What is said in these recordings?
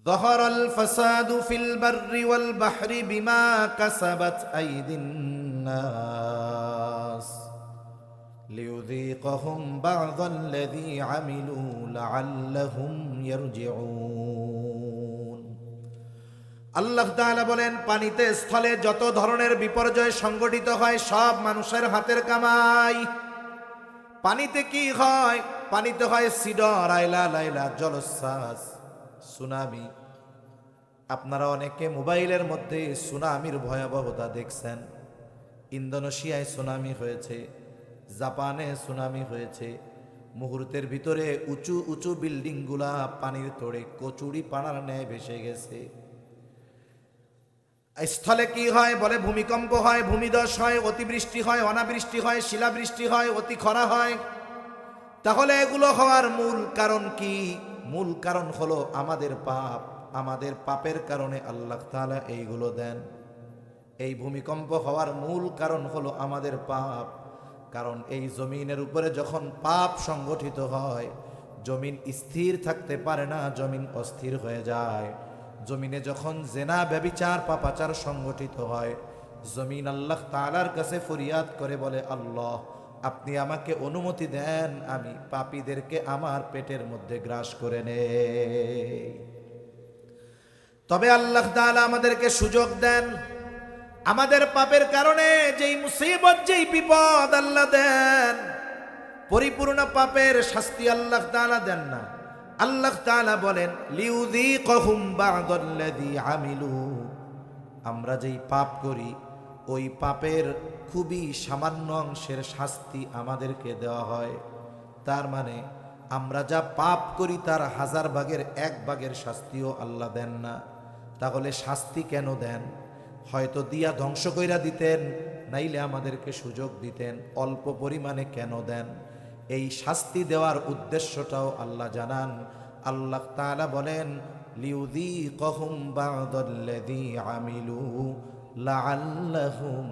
ظهر الفساد في البر والبحر بما كسبت أيدي الناس ليذيقهم بعض الذي عملوا لعلهم يرجعون। আল্লাহ তাআলা বলেন, পানিতে স্থলে যত ধরনের বিপর্যয় সংঘটিত হয় সব মানুষের হাতের কামাই। পানিতে কি হয়? পানিতে হয় সিডর, আইলা লাইলা, জলোচ্ছ্বাস, সুনামি। আপনারা অনেকে মোবাইলের মধ্যে সুনামির ভয়াবহতা দেখছেন। ইন্দোনেশিয়ায় সুনামি হয়েছে, জাপানে সুনামি হয়েছে। মুহূর্তের ভিতরে উঁচু উঁচু বিল্ডিংগুলা পানির তোড়ে কচুরি পানার ন্যায় ভেসে গেছে। স্থলে কি হয়? বলে ভূমিকম্প হয়, ভূমিধস হয়, অতিবৃষ্টি হয়, অনাবৃষ্টি হয়, শিলাবৃষ্টি হয়, অতি খরা হয়। তাহলে এগুলো হওয়ার মূল কারণ কি? মূল কারণ হলো আমাদের পাপ। আমাদের পাপের কারণে আল্লাহ তাআলা এইগুলো দেন। এই ভূমিকম্প হওয়ার মূল কারণ হলো আমাদের পাপ। কারণ এই জমিনের উপরে যখন পাপ সংগঠিত হয়, জমিন স্থির থাকতে পারে না, জমিন অস্থির হয়ে যায়। জমিনে যখন জেনা, ব্যভিচার, পাপাচার সংগঠিত হয়, জমিন আল্লাহ তাআলার কাছে ফরিয়াদ করে বলে, আল্লাহ আপনি আমাকে অনুমতি দেন, আমি পাপীদেরকে আমার পেটের মধ্যে গ্রাস করে নেই। তবে আল্লাহ তাআলা আমাদেরকে সুযোগ দেন। আমাদের পাপের কারণে যেই মুসিবত, যেই বিপদ আল্লাহ দেন, পরিপূর্ণ পাপের শাস্তি আল্লাহ তাআলা দেন না। আল্লাহ তাআলা বলেন, লিউযীকাহুম বা'দাল্লাযী আমিলু। আমরা যেই পাপ করি ওই পাপের খুবই সামান্য অংশের শাস্তি আমাদেরকে দেওয়া হয়। তার মানে আমরা যা পাপ করি তার 1000 ভাগের 1 ভাগের শাস্তিও আল্লাহ দেন না। তাহলে শাস্তি কেন দেন? হয়তো দিয়া ধ্বংস কইরা দিতেন, নাইলে আমাদেরকে সুযোগ দিতেন। অল্প পরিমাণে কেন দেন? এই শাস্তি দেওয়ার উদ্দেশ্যটাও আল্লাহ জানান। আল্লাহ তাআলা বলেন, লিউযীকাহুম বা'দাল্লাযী আমিলু লাআল্লাহুম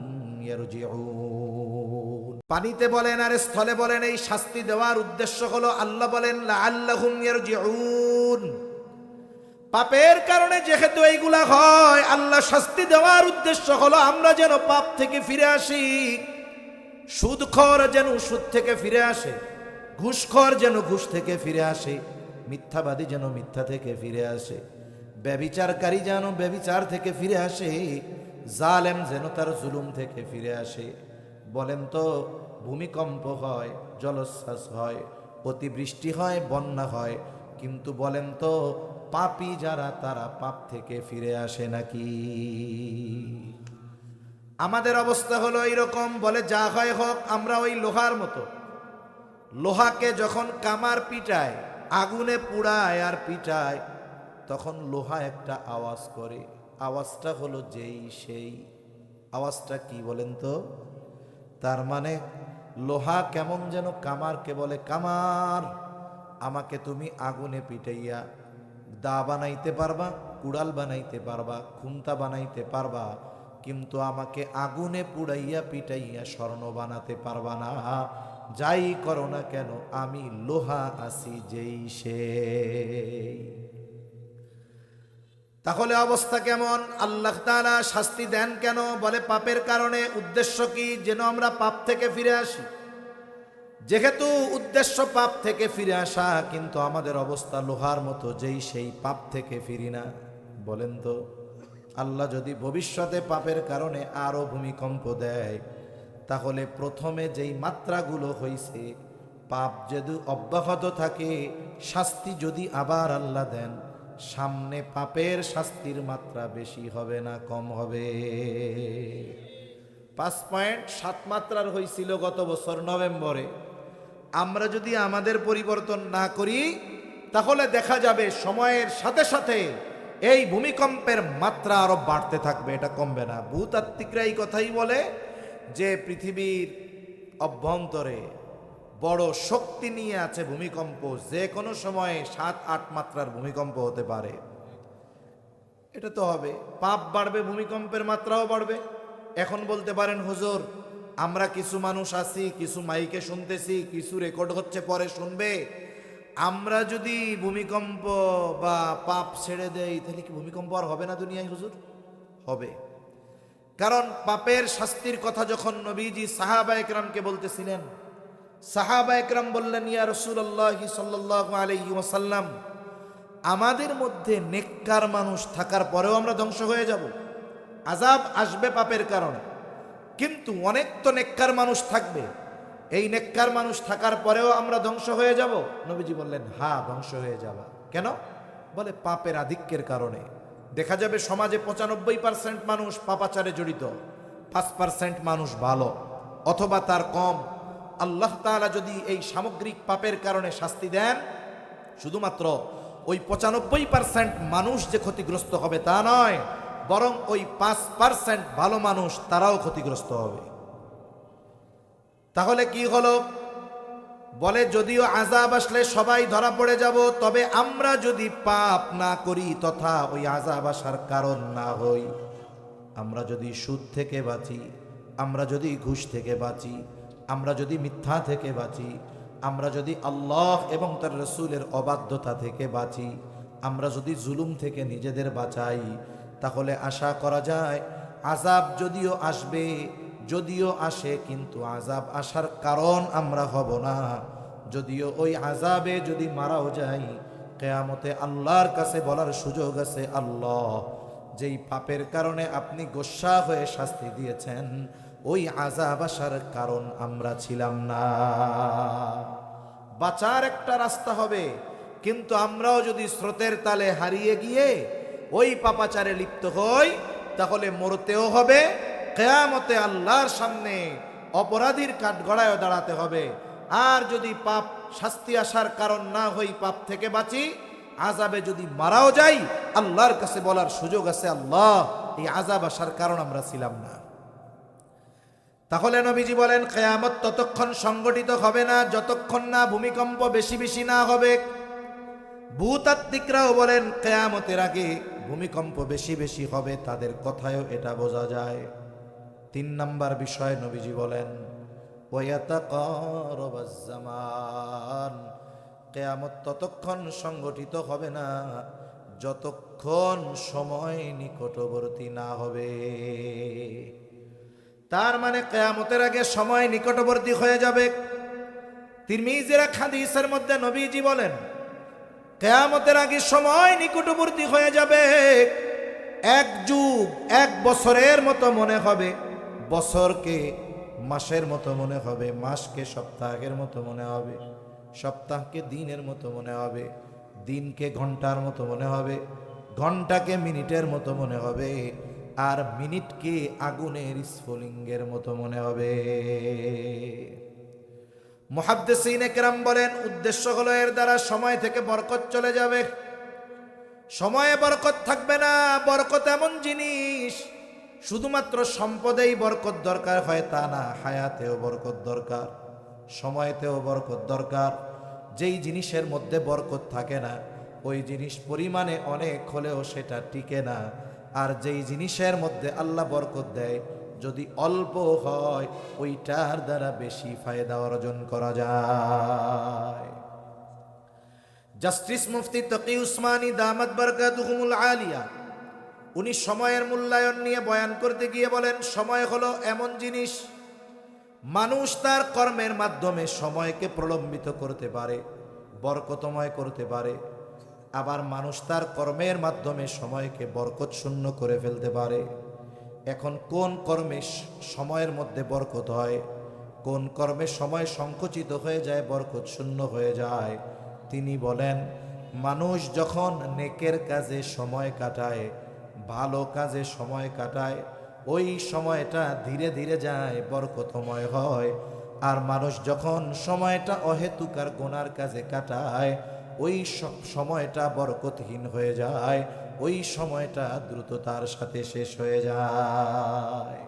ইয়ারজিউন। পানিতে বলেন আর স্থলে বলেন, এই শাস্তি দেওয়ার উদ্দেশ্য হলো, আল্লাহ বলেন লাআল্লাহুম ইয়ারজিউন। পাপের কারণে যেহেতু এইগুলা হয়, আল্লাহ শাস্তি দেওয়ার উদ্দেশ্য হলো আমরা যেন পাপ থেকে ফিরে আসি। সুদখোর যেন সুদ থেকে ফিরে আসে, ঘুষখোর যেন ঘুষ থেকে ফিরে আসে, মিথ্যাবাদী যেন মিথ্যা থেকে ফিরে আসে, ব্যভিচারকারী যেন ব্যভিচার থেকে ফিরে আসে, জালেম যেন তার জুলুম থেকে ফিরে আসে। বলেন তো, ভূমিকম্প হয়, জলোচ্ছ্বাস হয়, অতিবৃষ্টি হয়, বন্যা হয়, কিন্তু বলেন তো পাপী যারা তারা পাপ থেকে ফিরে আসে নাকি? আমাদের অবস্থা হলো এইরকম। বলে যা হয় হোক, আমরা ওই লোহার মতো। লোহাকে যখন কামার পিটায়, আগুনে পুড়ায় আর পিটায়, তখন লোহা একটা আওয়াজ করে। আওয়াজটা হলো যেই সেই। আওয়াজটা কি বলেন তো? তার মানে লোহা কেমন যেন কামারকে বলে, কামার আমাকে তুমি আগুনে পিটাইয়া দা বানাইতে পারবা, কুড়াল বানাইতে পারবা, খুন্তা বানাইতে পারবা, কিন্তু আমাকে আগুনে পুড়াইয়া পিটাইয়া স্বর্ণ বানাতে পারবা না। যাই করো না কেন, আমি লোহা আছি যেই সেই। তাহলে অবস্থা কেমন? আল্লাহ তাআলা শাস্তি দেন কেন? বলে পাপের কারণে। উদ্দেশ্য কি? যেন আমরা পাপ থেকে ফিরে আসি। যেহেতু উদ্দেশ্য পাপ থেকে ফিরে আসা, কিন্তু আমাদের অবস্থা লোহার মতো, যেই সেই পাপ থেকে ফিরি না। বলেন তো, আল্লাহ যদি ভবিষ্যতে পাপের কারণে আরো ভূমিকম্প দেয়, তাহলে প্রথমে যেই মাত্রাগুলো হইছে, পাপ যদি অব্যাহত থাকে, শাস্তি যদি আবার আল্লাহ দেন, সামনে পাপের শাস্তির মাত্রা বেশি হবে না কম হবে? 5.7 মাত্রার হয়েছিল গত বছর নভেম্বরে। আমরা যদি আমাদের পরিবর্তন না করি, তাহলে দেখা যাবে সময়ের সাথে সাথে এই ভূমিকম্পের মাত্রা আরো বাড়তে থাকবে, এটা কমবে না। ভূতাত্ত্বিকরা এই কথাই বলে যে পৃথিবীর অভ্যন্তরে বড় শক্তি নিয়ে আছে ভূমিকম্প, যে কোনো সময়ে 7-8 মাত্রার ভূমিকম্প হতে পারে। এটা তো হবে। পাপ বাড়বে, ভূমিকম্পের মাত্রাও বাড়বে। এখন বলতে পারেন, হুজুর আমরা কিছু মানুষ আছি, কিছু মাইকে শুনতেছি, কিছু রেকর্ড হচ্ছে পরে শুনবে, আমরা যদি ভূমিকম্প বা পাপ ছেড়ে দেই তাহলে কি ভূমিকম্প আর হবে না দুনিয়ায় হুজুর? হবে। কারণ পাপের শাস্তির কথা যখন নবীজি সাহাবা একরামকে বলতেছিলেন, সাহাবা একরাম বললেন, ইয়া রাসূলুল্লাহ সাল্লাল্লাহু আলাইহি ওয়াসাল্লাম, আমাদের মধ্যে নেককার মানুষ থাকার পরেও আমরা ধ্বংস হয়ে যাব, আযাব আসবে পাপের কারণে, কিন্তু অনেক তো নেককার মানুষ থাকবে, এই নেককার মানুষ থাকার পরেও আমরা ধ্বংস হয়ে যাব? নবীজি বললেন, হ্যাঁ ধ্বংস হয়ে যাবা। কেন? বলে পাপের আধিক্যের কারণে। দেখা যাবে সমাজে 95% মানুষ পাপাচারে জড়িত, 5% মানুষ ভালো অথবা তার কম। আল্লাহ তাআলা যদি এই সামগ্রিক পাপের কারণে শাস্তি দেন, শুধুমাত্র ওই 95% মানুষ যে ক্ষতিগ্রস্ত হবে তা নয়, বরং ওই 5% ভালো মানুষ তারাও ক্ষতিগ্রস্ত হবে। তাহলে কি হলো? বলে যদিও আযাব আসলে সবাই ধরা পড়ে যাব, তবে আমরা যদি পাপ না করি তথা ওই আযাব আসার কারণ না হই, আমরা যদি সুদ থেকে বাঁচি, আমরা যদি ঘুষ থেকে বাঁচি, আমরা যদি মিথ্যা থেকে বাঁচি, আমরা যদি আল্লাহ এবং তার রাসূলের অবাধ্যতা থেকে বাঁচি, আমরা যদি জুলুম থেকে নিজেদের বাঁচাই, তাহলে আশা করা যায় আযাব যদিও আসবে, যদিও আসে, কিন্তু আযাব আসার কারণ আমরা হব না। যদিও ওই আযাবে যদি মারাও যাই, কিয়ামতে আল্লাহর কাছে বলার সুযোগ আছে, আল্লাহ যেই পাপের কারণে আপনি গোসা হয়ে শাস্তি দিয়েছেন, ওই আযাব আসার কারণ আমরা ছিলাম না। বাঁচার একটা রাস্তা হবে, কিন্তু আমরাও যদি স্রোতের তালে হারিয়ে গিয়ে ওই পাপাচারে লিপ্ত হই, তাহলে মরতেও হবে, কিয়ামতে আল্লাহর সামনে অপরাধীর কাঠগড়ায়ও দাঁড়াতে হবে। আর যদি পাপ শাস্তি আসার কারণ না হই, পাপ থেকে বাঁচি, আযাবে যদি মারাও যাই, আল্লাহর কাছে বলার সুযোগ আছে, আল্লাহ এই আযাব আসার কারণ আমরা ছিলাম না। তাহলে নবীজি বলেন, কিয়ামত ততক্ষণ সংগঠিত হবে না যতক্ষণ না ভূমিকম্প বেশি বেশি না হবে। ভূতাত্ত্বিকরাও বলেন কিয়ামতের আগে ভূমিকম্প বেশি বেশি হবে, তাদের কথায়ও এটা বোঝা যায়। 3 নাম্বার বিষয় নবীজি বলেন, ওয়ায়াতাকারাবাজ জামান, কিয়ামত ততক্ষণ সংগঠিত হবে না যতক্ষণ সময় নিকটবর্তী না হবে। তার মানে কিয়ামতের আগে সময় নিকটবর্তী হয়ে যাবে। তিরমিজির এক হাদিসের মধ্যে নবীজি বলেন, কিয়ামতের আগে সময় নিকটবর্তী হয়ে যাবে, এক যুগ 1 বছরের মতো মনে হবে, বছরকে মাসের মতো মনে হবে, মাসকে সপ্তাহের মতো মনে হবে, সপ্তাহকে দিনের মতো মনে হবে, দিনকে ঘন্টার মতো মনে হবে, ঘন্টাকে মিনিটের মতো মনে হবে, আর মিনিটকে আগুনের স্ফুলিঙ্গের মতো মনে হবে। মুহাদ্দিসিনে কেরাম বলেন, উদ্দেশ্য হলো এর দ্বারা সময় থেকে বরকত চলে যাবে, সময়ে বরকত থাকবে না। বরকত এমন জিনিস, শুধুমাত্র সম্পদেই বরকত দরকার হয় তা না, হায়াতেও বরকত দরকার, সময়তেও বরকত দরকার। যেই জিনিসের মধ্যে বরকত থাকে না, ওই জিনিস পরিমাণে অনেক হলেও সেটা টিকে না। আর যেই জিনিসের মধ্যে আল্লাহ বরকত দেয়, যদি অল্প হয়, ওইটার দ্বারা বেশি ফায়দা অর্জন করা যায়। জাস্টিস মুফতি তকি উসমানী দামাত বারাকাতুহুমুল আলিয়া, উনি সময়ের মূল্যায়ন নিয়ে বয়ান করতে গিয়ে বলেন, সময় হলো এমন জিনিস, মানুষ তার কর্মের মাধ্যমে সময়কে প্রলম্বিত করতে পারে, বরকতময় করতে পারে, আবার মানুষ তার কর্মের মাধ্যমে সময়কে বরকত শূন্য করে ফেলতে পারে। এখন কোন কর্মে সময়ের মধ্যে বরকত হয়, কোন কর্মে সময় সংকুচিত হয়ে যায়, বরকত শূন্য হয়ে যায়? তিনি বলেন, মানুষ যখন নেকের কাজে সময় কাটায়, ভালো কাজে সময় কাটায়, ওই সময়টা ধীরে ধীরে যায়, বরকতময় হয়। আর মানুষ যখন সময়টা অহেতুক আর গুনার কাজে কাটায়, ওই সময়টা বরকতহীন হয়ে যায়, ওই সময়টা দ্রুততার সাথে শেষ হয়ে যায়।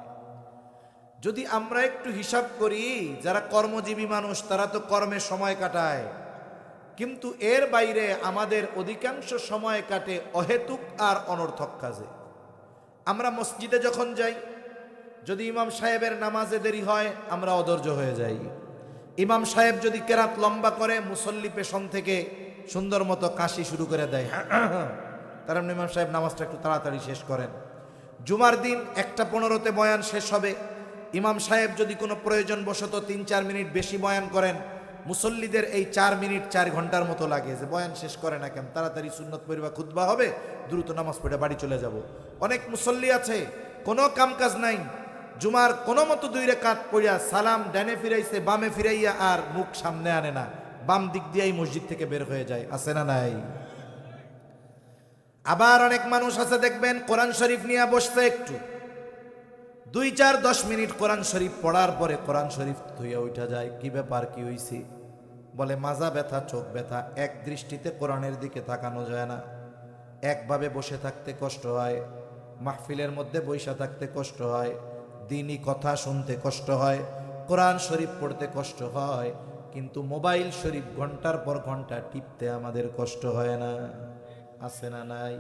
যদি আমরা একটু হিসাব করি, যারা কর্মজীবী মানুষ তারা তো কর্মে সময় কাটায়, কিন্তু এর বাইরে আমাদের অধিকাংশ সময় কাটে অহেতুক আর অনর্থক কাজে। আমরা মসজিদে যখন যাই, যদি ইমাম সাহেবের নামাজে দেরি হয় আমরা অধৈর্য হয়ে যাই, ইমাম সাহেব যদি কেরাত লম্বা করে, মুসল্লি পেছন থেকে সুন্দর মতো কাশি শুরু করে দেয়, তার মানে ইমাম সাহেব নামাজটা একটু তাড়াতাড়ি শেষ করেন। জুমার দিন 1:15 বয়ান শেষ হবে, ইমাম সাহেব যদি কোনো প্রয়োজন বশত 3-4 মিনিট বেশি বয়ান করেন, মুসল্লিদের এই 4 মিনিট 4 ঘন্টার মতো লাগে যে বয়ান শেষ করে না কেন, তাড়াতাড়ি সুন্নত পড়িবা, খুতবা হবে, দ্রুত নামাজ পড়ে বাড়ি চলে যাব। অনেক মুসল্লি আছে কোনো কামকাজ নাই, জুমার কোনো মতো 2 রাকাত পড়িয়া সালাম ডানে ফিরাইছে, বামে ফিরাইয়া আর মুখ সামনে আনে না, বাম দিক দিয়েই মসজিদ থেকে বের হয়ে যায়, আছে না নাই? আবার অনেক মানুষ আছে দেখবেন কোরআন শরীফ নিয়ে বসতে, একটু 2-4-10 মিনিট কোরআন শরীফ পড়ার পরে কোরআন শরীফ ধুইয়া উঠা যায়। কি ব্যাপার, কি হইছে? বলে মাজা ব্যথা, চোখ ব্যথা, এক দৃষ্টিতে কোরআনের দিকে তাকানো যায় না, একভাবে বসে থাকতে কষ্ট হয়, মাহফিলের মধ্যে বইসা থাকতে কষ্ট হয়, দিনই কথা শুনতে কষ্ট হয়, কোরআন শরীফ পড়তে কষ্ট হয়, কিন্তু মোবাইল শরীফ ঘন্টার পর ঘন্টা টিপতে আমাদের কষ্ট হয় না, আছে না নাই?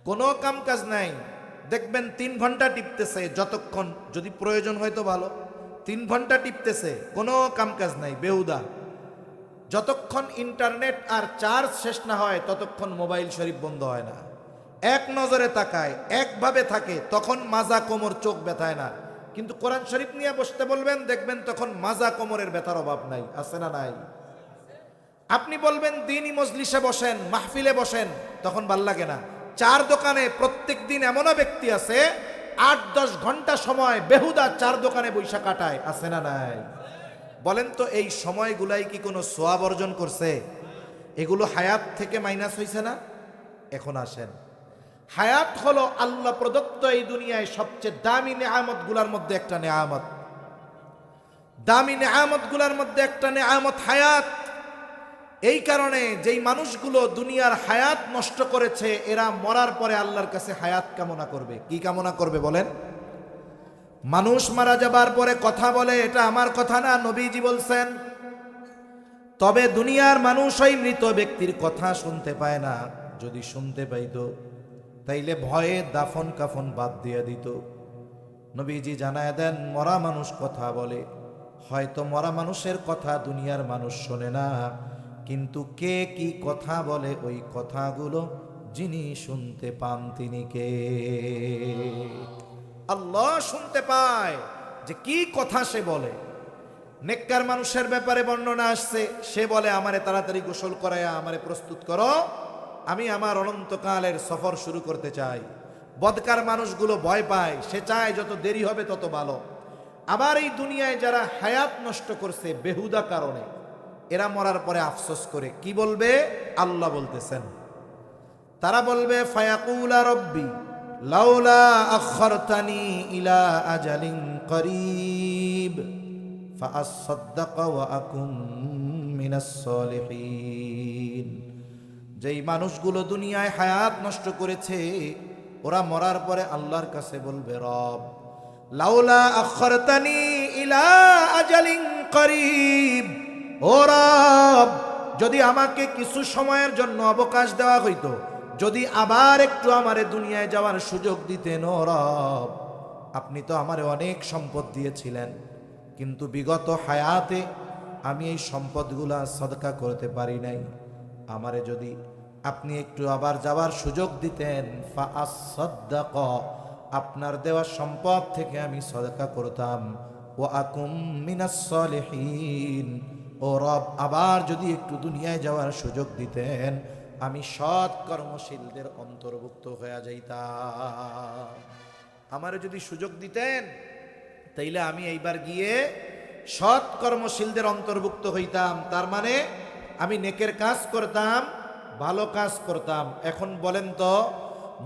কোনো কাম কাজ নাই, দেখবেন 3 ঘন্টা টিপতেছে, যতক্ষণ যদি প্রয়োজন হয়তো ভালো, 3 ঘন্টা টিপতেছে, কোনো কাম কাজ নাই, বেহুদা। যতক্ষণ ইন্টারনেট আর চার্জ শেষ না হয় ততক্ষণ মোবাইল শরীফ বন্ধ হয় না, এক নজরে তাকায়, একভাবে থাকে, তখন মাজা কোমর চোখ ব্যথায় না। কিন্তু কোরআন শরীফ নিয়ে বসতে বলবেন, দেখবেন তখন মাজা কোমরের ব্যথার অভাব নাই, আছে না নাই? আপনি বলবেন দিনই মজলিসে বসেন, মাহফিলে বসেন, তখন ভাল লাগে না। 4 দোকানে প্রত্যেক দিন এমনও ব্যক্তি আছে 8-10 ঘন্টা সময় বেহুদা 4 দোকানে বৈশা কাটায়, আছে না নাই? বলেন তো এই সময়গুলাই কি কোনো সোয়াব অর্জন করছে? এগুলো হায়াত থেকে মাইনাস হয়েছে না? এখন আসেন, হায়াত হলো আল্লাহ প্রদত্ত এই দুনিয়ায় সবচেয়ে দামি নেয়ামত গুলার মধ্যে একটা নেয়ামত, দামি নেয়ামত গুলার মধ্যে একটা নেয়ামত হায়াত। এই কারণে যেই মানুষগুলো দুনিয়ার হায়াত নষ্ট করেছে, এরা মরার পরে আল্লাহর কাছে হায়াত কামনা করবে। কি কামনা করবে বলেন? মানুষ মারা যাবার পরে কথা বলে, এটা আমার কথা না, নবীজি বলছেন, তবে দুনিয়ার মানুষ ওই মৃত ব্যক্তির কথা শুনতে পায় না, যদি শুনতে পাইতো তাইলে ভয়ে দাফন কাফন বাদ দিয়ে দিত। নবীজি জানায় দেন, মরা মানুষ কথা বলে, হয়তো মরা মানুষের কথা দুনিয়ার মানুষ শোনে না, কিন্তু কে কি কথা বলে ওই কথাগুলো যিনি শুনতে পান তিনি কে? আল্লাহ শুনতে পায় যে কি কথা সে বলে। নেককার মানুষের ব্যাপারে বর্ণনা আসছে, সে বলে আমারে তাড়াতাড়ি গোসল করায়া আমারে প্রস্তুত করো, আমি আমার অনন্তকালের সফর শুরু করতে চাই। বদকার মানুষগুলো ভয় পায়, সে চায় যত দেরি হবে তত ভালো। আবার এই দুনিয়ায় যারা হায়াত নষ্ট করছে বেহুদা কারণে, এরা মরার পরে আফসোস করে কি বলবে? আল্লাহ বলতেছেন, তারা বলবে ফায়াকুলা রব্বি লাউলা আখরতানি ইলা আজালিন করিব ফাআসাদদাকা ওয়া আকুম মিনাস সলিহিন। যেই মানুষগুলো দুনিয়ায় হায়াত নষ্ট করেছে, ওরা মরার পরে আল্লাহর কাছে বলবে, রব লাউলা আখরতানি ইলা আজালিন করিব, ও রব যদি আমাকে কিছু সময়ের জন্য অবকাশ দেওয়া হইতো, যদি আবার একটু আমারে দুনিয়ায় যাওয়ার সুযোগ দিতেন, ও রব আপনি তো আমারে অনেক সম্পদ দিয়েছিলেন, কিন্তু বিগত হায়াতে আমি এই সম্পদগুলা সদকা করতে পারি নাই, আমারে যদি আপনি একটু আবার যাওয়ার সুযোগ দিতেন, ফাআসাদদাক, আপনার দেওয়া সম্পদ থেকে আমি সদকা করতাম, ওয়া আকুম মিনাস সলিহিন, ও রব আবার যদি একটু দুনিয়ায় যাওয়ার সুযোগ দিতেন, আমি সৎ কর্মশীলদের অন্তর্ভুক্ত হয়ে যাইতাম। আমারে যদি সুযোগ দিতেন তাইলে আমি এইবার গিয়ে সৎ কর্মশীলদের অন্তর্ভুক্ত হইতাম, তার মানে আমি নেকের কাজ করতাম, ভালো কাজ করতাম। এখন বলেন তো,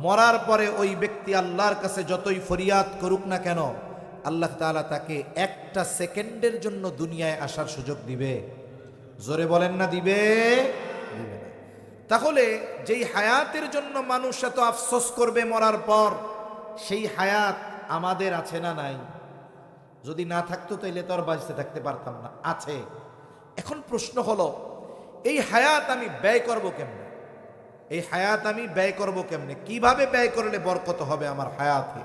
মরার পরে ওই ব্যক্তি আল্লাহর কাছে যতই ফরিয়াদ করুক না কেন, আল্লাহ তাআলা তাকে একটা সেকেন্ডের জন্য দুনিয়ায় আসার সুযোগ দিবে? জোরে বলেন না, দিবে? দিবে না। তাহলে যেই হায়াতের জন্য মানুষ এত আফসোস করবে মরার পর, সেই হায়াত আমাদের আছে না নাই? যদি না থাকতো তাইলে তো আর বাঁচতে থাকতে পারতাম না, আছে। এখন প্রশ্ন হলো, এই হায়াত আমি ব্যয় করব কেমনে? এই হায়াত আমি ব্যয় করব কেমনে? কিভাবে ব্যয় করলে বরকত হবে আমার হায়াতে?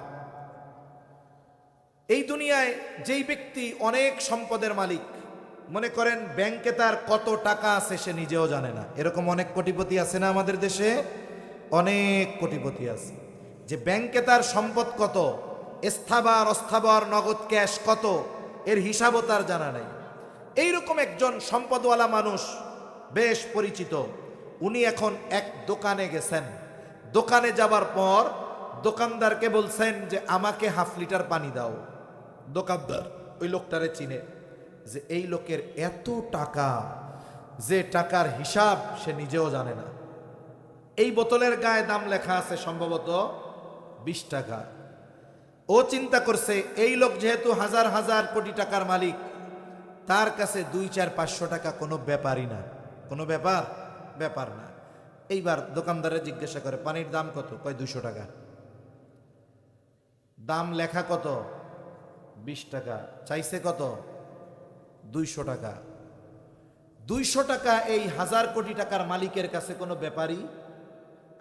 এই দুনিয়ায় যেই ব্যক্তি অনেক সম্পদের মালিক, মনে করেন ব্যাংকে তার কত টাকা আছে সে নিজেও জানে না। এরকম অনেক কোটিপতি আছে না আমাদের দেশে? অনেক কোটিপতি আছে যে ব্যাংকে তার সম্পদ কত, স্থাবর অস্থাবর নগদ ক্যাশ কত, এর হিসাবও তার জানা নাই। এইরকম একজন সম্পদওয়ালা মানুষ, বেশ পরিচিত, উনি এখন এক দোকানে গেছেন। দোকানে যাবার পর দোকানদারকে বলছেন যে আমাকে হাফ লিটার পানি দাও। দোকানদার ওই লোকটারে চিনে যে এই লোকের এত টাকা, যে টাকার হিসাব সে নিজেও জানে না। এই বোতলের গায়ে দাম লেখা আছে সম্ভবত 20 টাকা। ও চিন্তা করছে এই লোক যেহেতু হাজার হাজার কোটি টাকার মালিক, তার কাছে 2, 4, 500 টাকা কোনো ব্যাপারই না, কোনো ব্যাপার না। এইবার দোকানদারে জিজ্ঞাসা করে পানির দাম কত? কয় 200 টাকা। দাম লেখা কত? 20 টাকা। চাইছে কত? 200 টাকা। 200 টাকা এই হাজার কোটি টাকার মালিকের কাছে কোনো ব্যাপারই?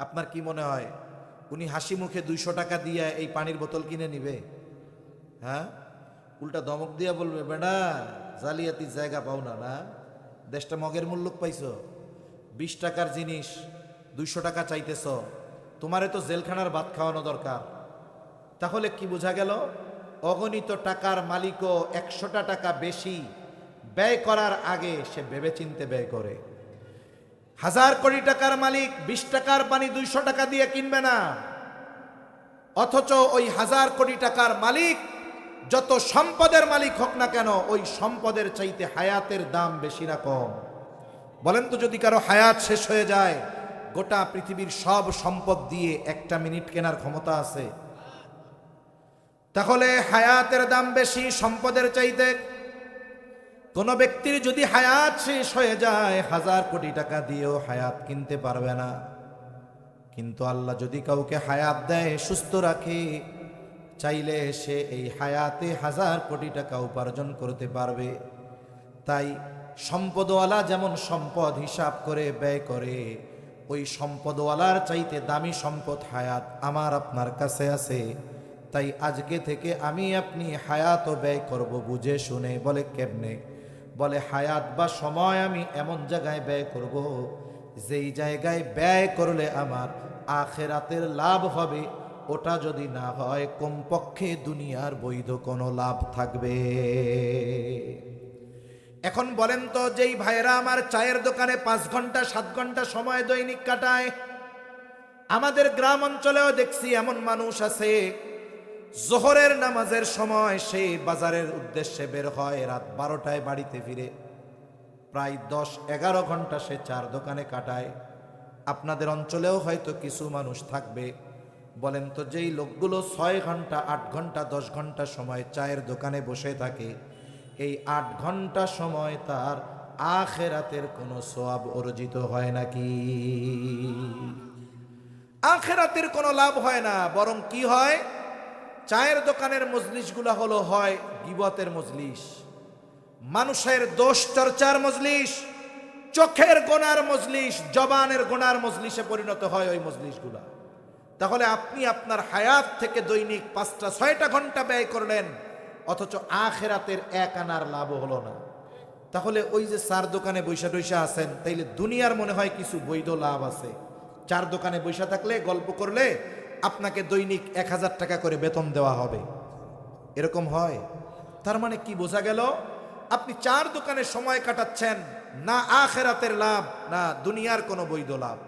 আপনার কি মনে হয় উনি হাসি মুখে 200 টাকা দিয়ে এই পানির বোতল কিনে নিবে? হ্যাঁ, উল্টা ধমক দিয়া বলবে, বেটা জালিয়াতির জায়গা পাও না, না দেশটা মগের মূল্য পাইছো, 20 টাকার জিনিস 200 টাকা চাইতেছ, তোমারে তো জেলখানার ভাত খাওয়ানো দরকার। তাহলে কি বোঝা গেল? অগণিত টাকার মালিকও 100টা টাকা বেশি ব্যয় করার আগে সে ভেবেচিন্তে ব্যয় করে। হাজার কোটি টাকার মালিক 20 টাকার পানি 200 টাকা দিয়ে কিনবে না, অথচ ওই হাজার কোটি টাকার মালিক যত সম্পদের মালিক হোক না কেন, ওই সম্পদের চাইতে হায়াতের দাম বেশি না কম? বলেন তো, যদি কারো হায়াত শেষ হয়ে যায়, গোটা পৃথিবীর সব সম্পদ দিয়ে 1টা মিনিট কেনার ক্ষমতা আছে? তাহলে হায়াতের দাম বেশি সম্পদের চাইতে। কোন ব্যক্তির যদি হায়াত শেষ হয়ে যায়, হাজার কোটি টাকা দিয়েও হায়াত কিনতে পারবে না। কিন্তু আল্লাহ যদি কাউকে হায়াত দেয়, সুস্থ রাখে, চাইলে সে এই হায়াতে হাজার কোটি টাকা উপার্জন করতে পারবে। তাই সম্পদওয়ালা যেমন সম্পদ হিসাব করে ব্যয় করে, ওই সম্পদওয়ালার চাইতে দামি সম্পদ হায়াত আমার আপনার কাছে আছে। তাই আজকে থেকে আমি আপনি হায়াত ব্যয় করব বুঝে শুনে। বলে কেমনে? বলে হায়াত বা সময় আমি এমন জায়গায় ব্যয় করব, যেই জায়গায় ব্যয় করলে আমার আখিরাতের লাভ হবে। ওটা যদি না হয়, কমপক্ষে দুনিয়ার বৈধ কোনো লাভ থাকবে। এখন বলেন তো, যেই ভাইরা আমার চায়ের দোকানে 5 ঘন্টা 7 ঘন্টা সময় দৈনিক কাটায়, আমাদের গ্রাম অঞ্চলেও দেখছি এমন মানুষ আছে, জোহরের নামাজের সময় সে বাজারের উদ্দেশ্যে বের হয়, রাত 12টায় বাড়িতে ফিরে। প্রায় 10-11 ঘন্টা সে চার দোকানে কাটায়। আপনাদের অঞ্চলেও হয়তো কিছু মানুষ থাকবে। বলেন তো, যেই লোকগুলো 6 ঘন্টা 8 ঘন্টা 10 ঘন্টা সময় চায়ের দোকানে বসে থাকে, এই 8 ঘন্টা সময় তার আখিরাতের কোনো সওয়াব অর্জিত হয় নাকি? আখিরাতের কোনো লাভ হয় না, বরং কি হয়? চায়ের দোকানের মজলিসগুলো হলো হয় গীবতের মজলিস, মানুষের দোষ চর্চার মজলিস, চোখের গোনার মজলিস, জবানের গোনার মজলিসে পরিণত হয় ওই মজলিসগুলা। তাহলে আপনি আপনার হায়াত থেকে দৈনিক 5টা-6টা ঘন্টা ব্যয় করলেন, অথচ আখিরাতের 1 আনার লাভ হলো না। তাহলে ওই যে চার দোকানে বৈশা টৈশা আছেন, তাইলে দুনিয়ার মনে হয় কিছু বৈধ লাভ আছে। চার দোকানে বৈশা থাকলে, গল্প করলে আপনাকে দৈনিক 1000 টাকা করে বেতন দেওয়া হবে, এরকম হয়। তার মানে কি বোঝা গেল? আপনি চার দোকানে সময় কাটাচ্ছেন, না আখিরাতের লাভ, না দুনিয়ার কোনো বৈধ লাভ।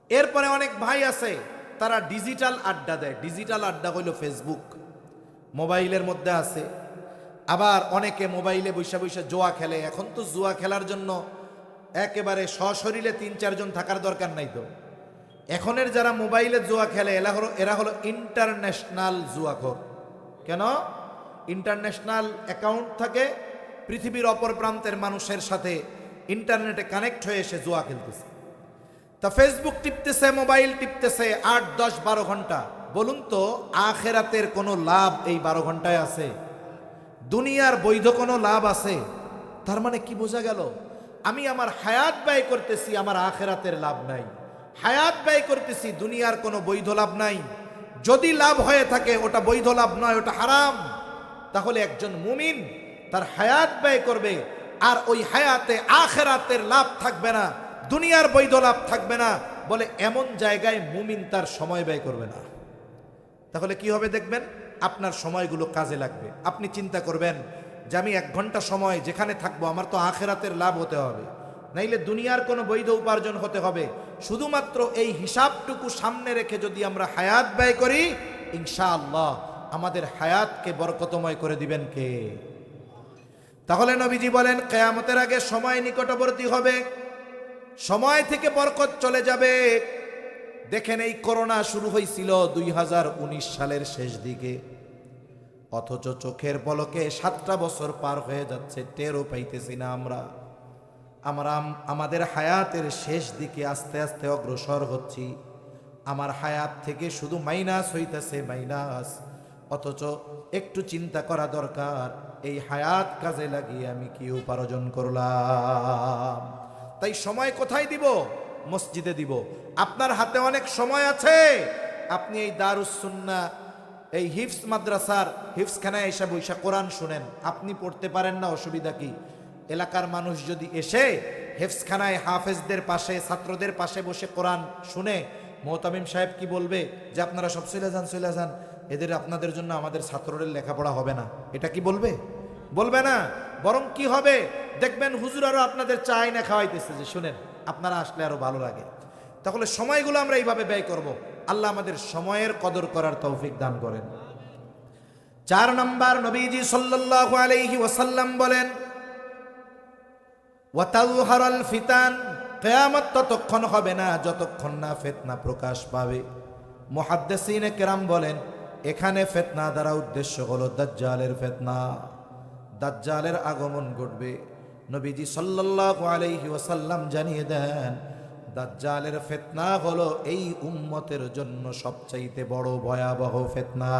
এরপরে অনেক ভাই আছে, তারা ডিজিটাল আড্ডা দেয়। ডিজিটাল আড্ডা হইল ফেসবুক, মোবাইলের মধ্যে আছে। আবার অনেকে মোবাইলে বৈশা বৈশা জুয়া খেলে। এখন তো জুয়া খেলার জন্য একেবারে সশরীরে 3-4 জন থাকার দরকার নাই তো। এখনের যারা মোবাইলে জুয়া খেলে, এরা হলো ইন্টারন্যাশনাল জুয়াখোর। কেন? ইন্টারন্যাশনাল অ্যাকাউন্ট থাকে, পৃথিবীর অপর প্রান্তের মানুষের সাথে ইন্টারনেটে কানেক্ট হয়ে এসে জুয়া খেলতেছে। তা ফেসবুক টিপতেছে, মোবাইল টিপতেছে 8, 10, 12 ঘন্টা। বলুন তো, আখিরাতের কোনো লাভ এই 12 ঘন্টায় আছে? দুনিয়ার বৈধ কোনো লাভ আছে? তার মানে কি বোঝা গেল? আমি আমার হায়াত ব্যয় করতেছি, আমার আখিরাতের লাভ নাই। হায়াত ব্যয় করতেছি, দুনিয়ার কোনো বৈধ লাভ নাই। যদি লাভ হয়ে থাকে, ওটা বৈধ লাভ নয়, ওটা হারাম। তাহলে একজন মুমিন তার হায়াত ব্যয় করবে আর ওই হায়াতে আখেরাতের লাভ থাকবে না, দুনিয়ার বৈধ লাভ থাকবে না, বলে এমন জায়গায় মুমিন তার সময় ব্যয় করবে না। তাহলে কি হবে দেখবেন, আপনার সময়গুলো কাজে লাগবে। আপনি চিন্তা করবেন যে আমি 1 ঘন্টা সময় যেখানে থাকবো আমার তো আখেরাতের লাভ হতে হবে, নাইলে দুনিয়ার কোনো বৈধ উপার্জন হতে হবে। শুধুমাত্র এই হিসাবটুকু সামনে রেখে যদি আমরা হায়াত ব্যয় করি, ইনশাআল্লাহ আমাদের হায়াতকে বরকতময় করে দিবেন কে? তাহলে নবীজি বলেন কিয়ামতের আগে সময় নিকটবর্তী হবে, সময় থেকে বরকত চলে যাবে। দেখেন এই করোনা শুরু হয়েছিল 2019 সালের শেষ দিকে, অথচ চোখের পলকে 7টা বছর পার হয়ে যাচ্ছে, টেরও পাইতেছি না আমরা। আমাদের হায়াতের শেষ দিকে আস্তে আস্তে অগ্রসর হচ্ছি। আমার হায়াত থেকে শুধু মাইনাস হইতেছে, মাইনাস। অথচ একটু চিন্তা করা দরকার, এই হায়াত কাজে লাগিয়ে আমি কি উপার্জন করলাম। তাই সময় কোথায় দিব? মসজিদে দিব। আপনার হাতে অনেক সময় আছে, আপনি এই দারুস সুন্নাহ, এই হিফজ মাদ্রাসার হিফজখানায় এসে বৈশা কোরআন শুনেন। আপনি পড়তে পারেন না, অসুবিধা কি? এলাকার মানুষ যদি এসে হেফজখানায় হাফেজদের পাশে, ছাত্রদের পাশে বসে কোরআন শুনে, মোহতামিম সাহেব কি বলবে? যে আপনারা সব চলে যান, এদের আপনাদের জন্য আমাদের ছাত্রদের লেখাপড়া হবে না, এটা কি বলবে? বলবে না। বরং কি হবে দেখবেন, হুজুর আরো আপনাদের চাই না খাওয়াইতেছে, যে শুনেন আপনারা আসলে আরো ভালো লাগে। তাহলে সময়গুলো আমরা এইভাবে ব্যয় করব। আল্লাহ আমাদের সময়ের কদর করার তৌফিক দান করেন। 4 নাম্বার, নবীজি সাল্লাল্লাহু আলাইহি ওয়াসাল্লাম বলেন ওয়াতাযহারাল ফিতান, কিয়ামত ততক্ষণ হবে না যতক্ষণ না ফিতনা প্রকাশ পাবে। মুহাদ্দিসিনে কেরাম বলেন এখানে ফিতনা দ্বারা উদ্দেশ্য হলো দাজ্জালের ফিতনা। দাজ্জালের আগমন ঘটবে। নবীজি সাল্লাল্লাহু আলাইহি ওয়াসাল্লাম জানিয়ে দেন দাজ্জালের ফিতনা হলো এই উম্মতের জন্য সবচাইতে বড় ভয়াবহ ফিতনা।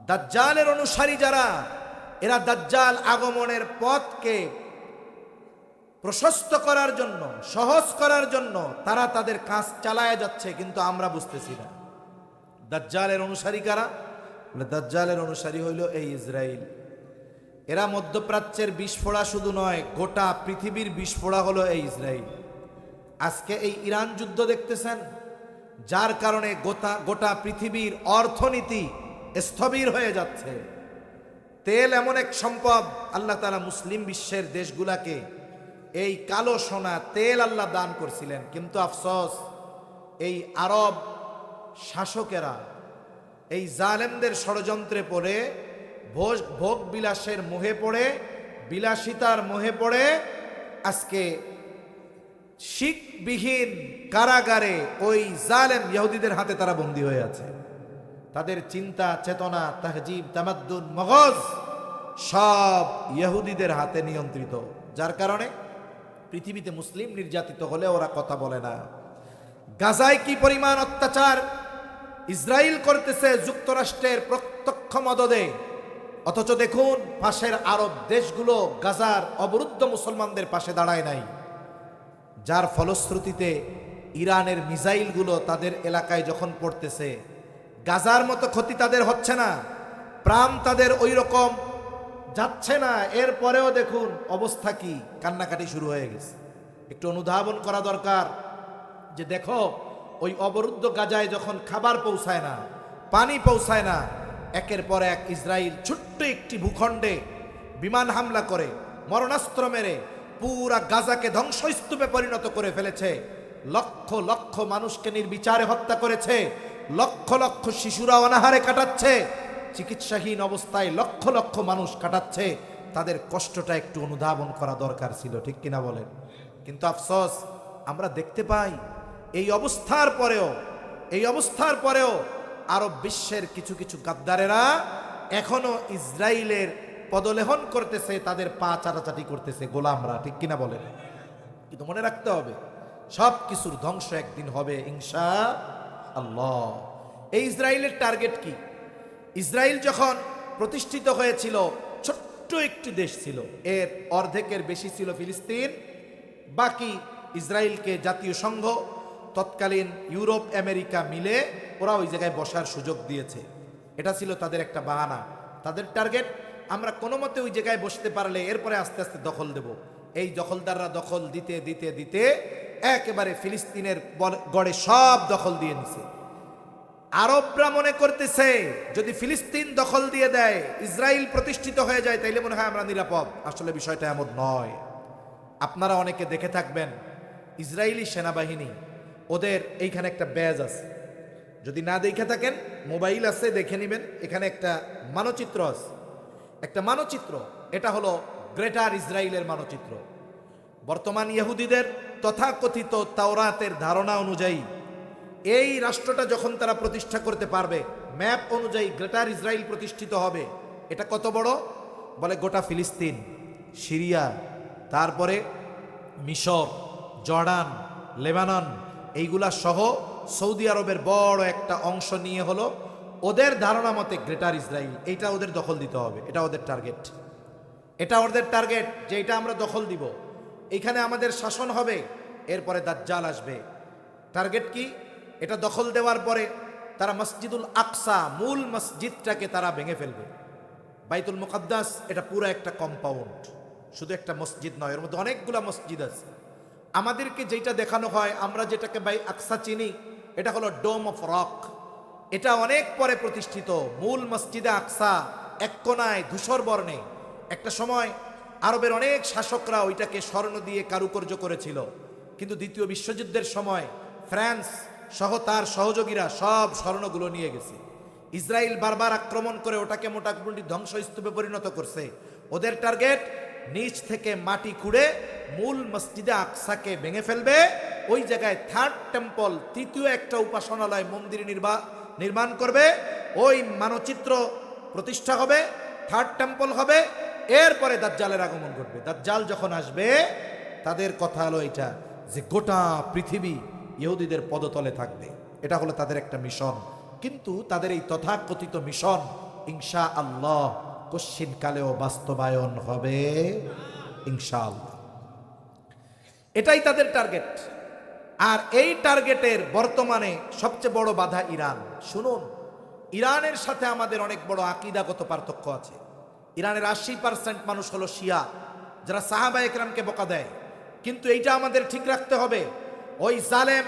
দাজ্জালের অনুসারী যারা, এরা দাজ্জাল আগমনের পথকে প্রশস্ত করার জন্য, সহজ করার জন্য তারা তাদের কাজ চালায় যাচ্ছে, কিন্তু আমরা বুঝতেছি না। দাজ্জালের অনুসারী কারা? দাজ্জালের অনুসারী হইল এই ইসরায়েল। এরা মধ্যপ্রাচ্যের বিস্ফোড়া শুধু নয়, গোটা পৃথিবীর বিস্ফোড়া হলো এই ইসরায়েল। আজকে এই ইরান যুদ্ধ দেখতেছেন, যার কারণে গোটা পৃথিবীর অর্থনীতি স্থবির হয়ে যাচ্ছে। তেল এমন এক সম্পদ, আল্লাহ তাআলা মুসলিম বিশ্বের দেশগুলাকে এই কালো সোনা তেল আল্লাহ দান করছিলেন, কিন্তু আফসোস এই আরব শাসকেরা এই জালেমদের ষড়যন্ত্রে পড়ে, ভোগ বিলাসের মোহে পড়ে, বিলাসিতার মোহে পড়ে আজকে শিখবিহীন কারাগারে ওই জালেম ইহুদিদের হাতে তারা বন্দী হয়ে আছে। তাদের চিন্তা চেতনা, তাহজিব, তামাদ্দুন, মগজ সব ইহুদিদের হাতে নিয়ন্ত্রিত, যার কারণে পৃথিবীতে মুসলিম নির্যাতিত হলে ওরা কথা বলে না। গাজায় কি পরিমাণ অত্যাচার ইসরায়েল করতেছে যুক্তরাষ্ট্রের প্রত্যক্ষ মদদে, অথচ দেখুন পাশের আরব দেশগুলো গাজার অবরুদ্ধ মুসলমানদের পাশে দাঁড়ায় নাই, যার ফলশ্রুতিতে ইরানের মিসাইলগুলো তাদের এলাকায় যখন পড়তেছে, গাজার মতো ক্ষতি তাদের হচ্ছে না, প্রাণ তাদের ওই রকম যাচ্ছে না, এরপরেও দেখুন অবস্থা কি, কান্নাকাটি শুরু হয়ে গেছে। একটু অনুধাবন করা দরকার যে দেখো ওই অবরুদ্ধ গাজায় যখন খাবার পৌঁছায় না, পানি পৌঁছায় না, একের পর এক ইসরায়েল ছোট্ট একটি ভূখণ্ডে বিমান হামলা করে মরণাস্ত্র মেরে পুরা গাজাকে ধ্বংসস্তূপে পরিণত করে ফেলেছে। লক্ষ লক্ষ মানুষকে নির্বিচারে হত্যা করেছে, লক্ষ লক্ষ শিশুরা অনাহারে কাটাচ্ছে, চিকিৎসাহীন অবস্থায় লক্ষ লক্ষ মানুষ কাটাচ্ছে। তাদের কষ্টটা একটু অনুধাবন করা দরকার ছিল, ঠিক কিনা বলেন? কিন্তু আফসোস আমরা দেখতে পাই এই অবস্থার পরেও আরব বিশ্বের কিছু কিছু গাদ্দারেরা এখনো ইসরায়েলের পদলেহন করতেছে, তাদের পা চাটাচাটি করতেছে গোলামরা, ঠিক কিনা বলেন? কিন্তু মনে রাখতে হবে সব কিছুর ধ্বংস একদিন হবে ইনশাআল্লাহ। এই ইসরায়েলের টার্গেট কি? ইসরায়েল যখন প্রতিষ্ঠিত হয়েছিল ছোট্ট একটি দেশ ছিল, এর অর্ধেকের বেশি ছিল ফিলিস্তিন, বাকি ইসরায়েলকে জাতীয় সংঘ, তৎকালীন ইউরোপ, আমেরিকা মিলে ওরা ওই জায়গায় বসার সুযোগ দিয়েছে। এটা ছিল তাদের একটা বাহানা। তাদের টার্গেট আমরা কোনো মতে ওই জায়গায় বসতে পারলে এরপরে আস্তে আস্তে দখল দেব। এই দখলদাররা দখল দিতে দিতে দিতে একেবারে ফিলিস্তিনের গড়ে সব দখল দিয়ে নিছে। আরবরা মনে করতেছে যদি ফিলিস্তিন দখল দিয়ে দেয়, ইসরায়েল প্রতিষ্ঠিত হয়ে যায়, তাইলে মনে হয় আমরা নিরাপদ। আসলে বিষয়টা এমন নয়। আপনারা অনেকে দেখে থাকবেন, ইসরায়েলি সেনাবাহিনী, ওদের এইখানে একটা ব্যাজ আছে, যদি না দেখে থাকেন মোবাইল আছে দেখে নেবেন, এখানে একটা মানচিত্র আছে, একটা মানচিত্র, এটা হলো গ্রেটার ইসরায়েলের মানচিত্র। বর্তমান ইহুদিদের তথাকথিত তাওরাতের ধারণা অনুযায়ী এই রাষ্ট্রটা যখন তারা প্রতিষ্ঠা করতে পারবে, ম্যাপ অনুযায়ী গ্রেটার ইসরায়েল প্রতিষ্ঠিত হবে। এটা কত বড়? বলে গোটা ফিলিস্তিন, সিরিয়া, তারপরে মিশর, জর্ডান, লেবানন, এইগুলা সহ সৌদি আরবের বড় একটা অংশ নিয়ে হলো ওদের ধারণা মতে গ্রেটার ইসরায়েল। এইটা ওদের দখল দিতে হবে, এটা ওদের টার্গেট। এটা ওদের টার্গেট যে এটা আমরা দখল দিব, এইখানে আমাদের শাসন হবে, এরপরে দাজ্জাল আসবে। টার্গেট কি? এটা দখল দেওয়ার পরে তারা মসজিদুল আকসা, মূল মসজিদটাকে তারা ভেঙে ফেলবে। বাইতুল মুকাদ্দাস এটা পুরো একটা কম্পাউন্ড, শুধু একটা মসজিদ নয়, এর মধ্যে অনেকগুলা মসজিদ আছে। আমাদেরকে যেটা দেখানো হয়, আমরা যেটাকে বাই আকসা চিনি, এটা হলো ডোম অফ রক। এটা অনেক পরে প্রতিষ্ঠিত। মূল মসজিদে আকসা এক কোনায় ধূসর বর্ণে, একটা সময় আরবের অনেক শাসকরা ওইটাকে স্বর্ণ দিয়ে কারুকার্য করেছিল, কিন্তু দ্বিতীয় বিশ্বযুদ্ধের সময় ফ্রান্স সহ তার সহযোগীরা সব স্বর্ণগুলো নিয়ে গেছে। ইসরায়েল বারবার আক্রমণ করে ওটাকে মোটামুটি ধ্বংসস্তূপে পরিণত করছে। ওদের টার্গেট নিচ থেকে মাটি খুঁড়ে মূল মসজিদে আকসাকে ভেঙে ফেলবে, ওই জায়গায় থার্ড টেম্পল, তৃতীয় একটা উপাসনালয় মন্দির নির্মাণ করবে, ওই মানচিত্র প্রতিষ্ঠা হবে, থার্ড টেম্পল হবে, এরপরে দাজ্জালের আগমন ঘটবে। দাজ্জাল যখন আসবে, তাদের কথা হলো এটা যে গোটা পৃথিবী ইহুদিদের পদতলে থাকবে। এটা হলো তাদের একটা মিশন। কিন্তু তাদের এই তথাকথিত মিশন ইনশাআল্লাহ কশ্চিন কালেও বাস্তবায়ন হবে ইনশাআল্লাহ। এটাই তাদের টার্গেট। আর এই টার্গেটের বর্তমানে সবচেয়ে বড় বাধা ইরান। শুনুন, ইরানের সাথে আমাদের অনেক বড় আকীদাগত পার্থক্য আছে। ইরানের 80% মানুষ হলো শিয়া, যারা সাহাবায়ে কেরামকে বকা দেয়। কিন্তু এইটা আমাদের ঠিক রাখতে হবে, ওই জালেম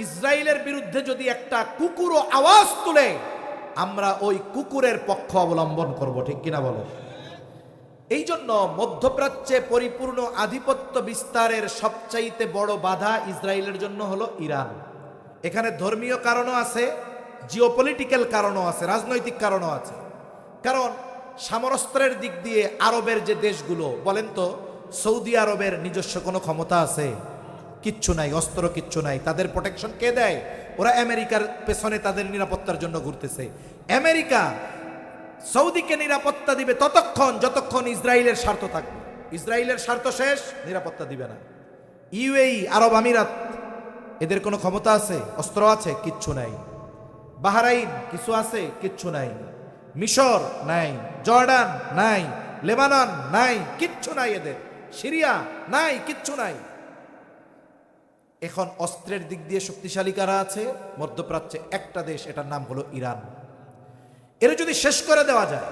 ইসরায়েলের বিরুদ্ধে যদি একটা কুকুরও আওয়াজ তুলে, আমরা ওই কুকুরের পক্ষ অবলম্বন করব, ঠিক কিনা বলো? এই জন্য মধ্যপ্রাচ্যে পরিপূর্ণ আধিপত্য বিস্তারের সবচাইতে বড় বাধা ইসরায়েলের জন্য হলো ইরান। এখানে ধর্মীয় কারণও আছে, জিওপলিটিক্যাল কারণও আছে, রাজনৈতিক কারণও আছে। কারণ সমরাস্ত্রের দিক দিয়ে আরবের যে দেশগুলো, বলেন তো সৌদি আরবের নিজস্ব কোনো ক্ষমতা আছে? কিচ্ছু নাই, অস্ত্র কিচ্ছু নাই। তাদের প্রোটেকশন কে দেয়? ওরা আমেরিকার পেছনে তাদের নিরাপত্তার জন্য ঘুরতেছে। আমেরিকা সৌদিকে নিরাপত্তা দিবে ততক্ষণ যতক্ষণ ইসরায়েলের স্বার্থ থাকবে। ইসরায়েলের স্বার্থ শেষ, নিরাপত্তা দিবে না। ইউএই, আরব আমিরাত, এদের কোনো ক্ষমতা আছে? অস্ত্র আছে? কিচ্ছু নাই। বাহরাইন কিছু আছে? কিচ্ছু নাই। মিশর নাই, জর্ডান নাই, লেবানন নাই, কিচ্ছু নাই এদের। সিরিয়া নাই, কিচ্ছু নাই। এখন অস্ত্রের দিক দিয়ে শক্তিশালী কারা আছে মধ্যপ্রাচ্যে? একটা দেশ, এটার নাম হলো ইরান। এরা যদি শেষ করে দেওয়া যায়,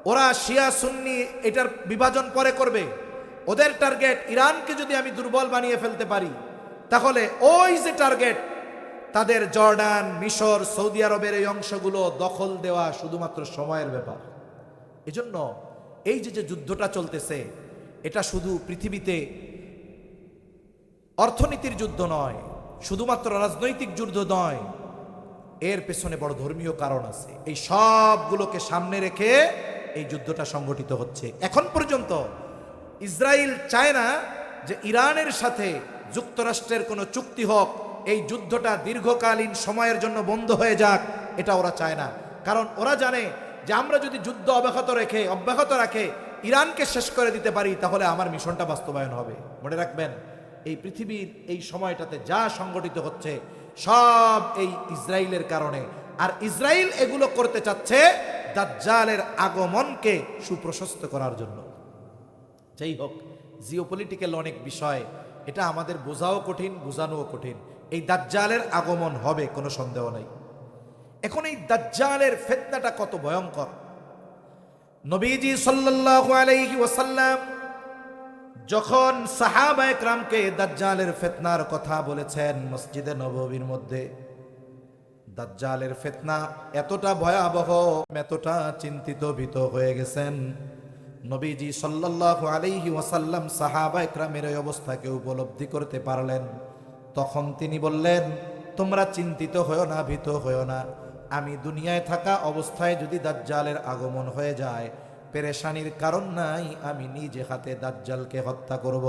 ওরা শিয়া সুন্নি এটার বিভাজন পরে করবে। ওদের টার্গেট ইরানকে যদি আমি দুর্বল বানিয়ে ফেলতে পারি, তাহলে ওই যে টার্গেট তাদের জর্ডান, মিশর, সৌদি আরবের এই অংশগুলো দখল দেওয়া শুধুমাত্র সময়ের ব্যাপার। এজন্য এই যে যুদ্ধটা চলতেছে, এটা শুধু পৃথিবীতে অর্থনীতির যুদ্ধ নয়, শুধুমাত্র রাজনৈতিক যুদ্ধ নয়, এর পেছনে বড় ধর্মীয় কারণ আছে। এই সবগুলোকে সামনে রেখে এই যুদ্ধটা সংগঠিত হচ্ছে। এখন পর্যন্ত ইসরায়েল চায় না যে ইরানের সাথে যুক্তরাষ্ট্রের কোনো চুক্তি হোক, এই যুদ্ধটা দীর্ঘকালীন সময়ের জন্য বন্ধ হয়ে যাক, এটা ওরা চায় না। কারণ ওরা জানে যে আমরা যদি যুদ্ধ অব্যাহত রাখে ইরানকে শেষ করে দিতে পারি, তাহলে আমার মিশনটা বাস্তবায়ন হবে। মনে রাখবেন, এই পৃথিবীর এই সময়টাতে যা সংগঠিত হচ্ছে সব এই ইসরায়েলের কারণে। আর ইসরায়েল এগুলো করতে চাচ্ছে দাজ্জালের আগমনকে সুপ্রশস্ত করার জন্য। যাই হোক, জিওপলিটিক্যাল অনেক বিষয়, এটা আমাদের বোঝাও কঠিন, বোঝানোও কঠিন। এই দাজ্জালের আগমন হবে, কোনো সন্দেহ নেই। এখন এই দাজ্জালের ফিতনাটা কত ভয়ঙ্কর। নবীজি সাল্লাল্লাহু আলাইহি ওয়াসাল্লাম যখন সাহাবায়ে কেরামকে দাজ্জালের ফিতনার কথা বলেছেন মসজিদে নববীর মধ্যে, দাজ্জালের ফিতনা এতটা ভয়াবহ, এতটা চিন্তিত ভীত হয়ে গেছেন, নবীজি সাল্লাল্লাহু আলাইহি ওয়াসাল্লাম সাহাবায়ে কেরামের এই অবস্থাকে উপলব্ধি করতে পারলেন। তখন তিনি বললেন, তোমরা চিন্তিত হয়ো না, ভীত হয়ো না। আমি দুনিয়ায় থাকা অবস্থায় যদি দাজ্জালের আগমন হয়ে যায়, পেরেশানির কারণ নাই, আমি নিজে হাতে দাজ্জালকে হত্যা করব।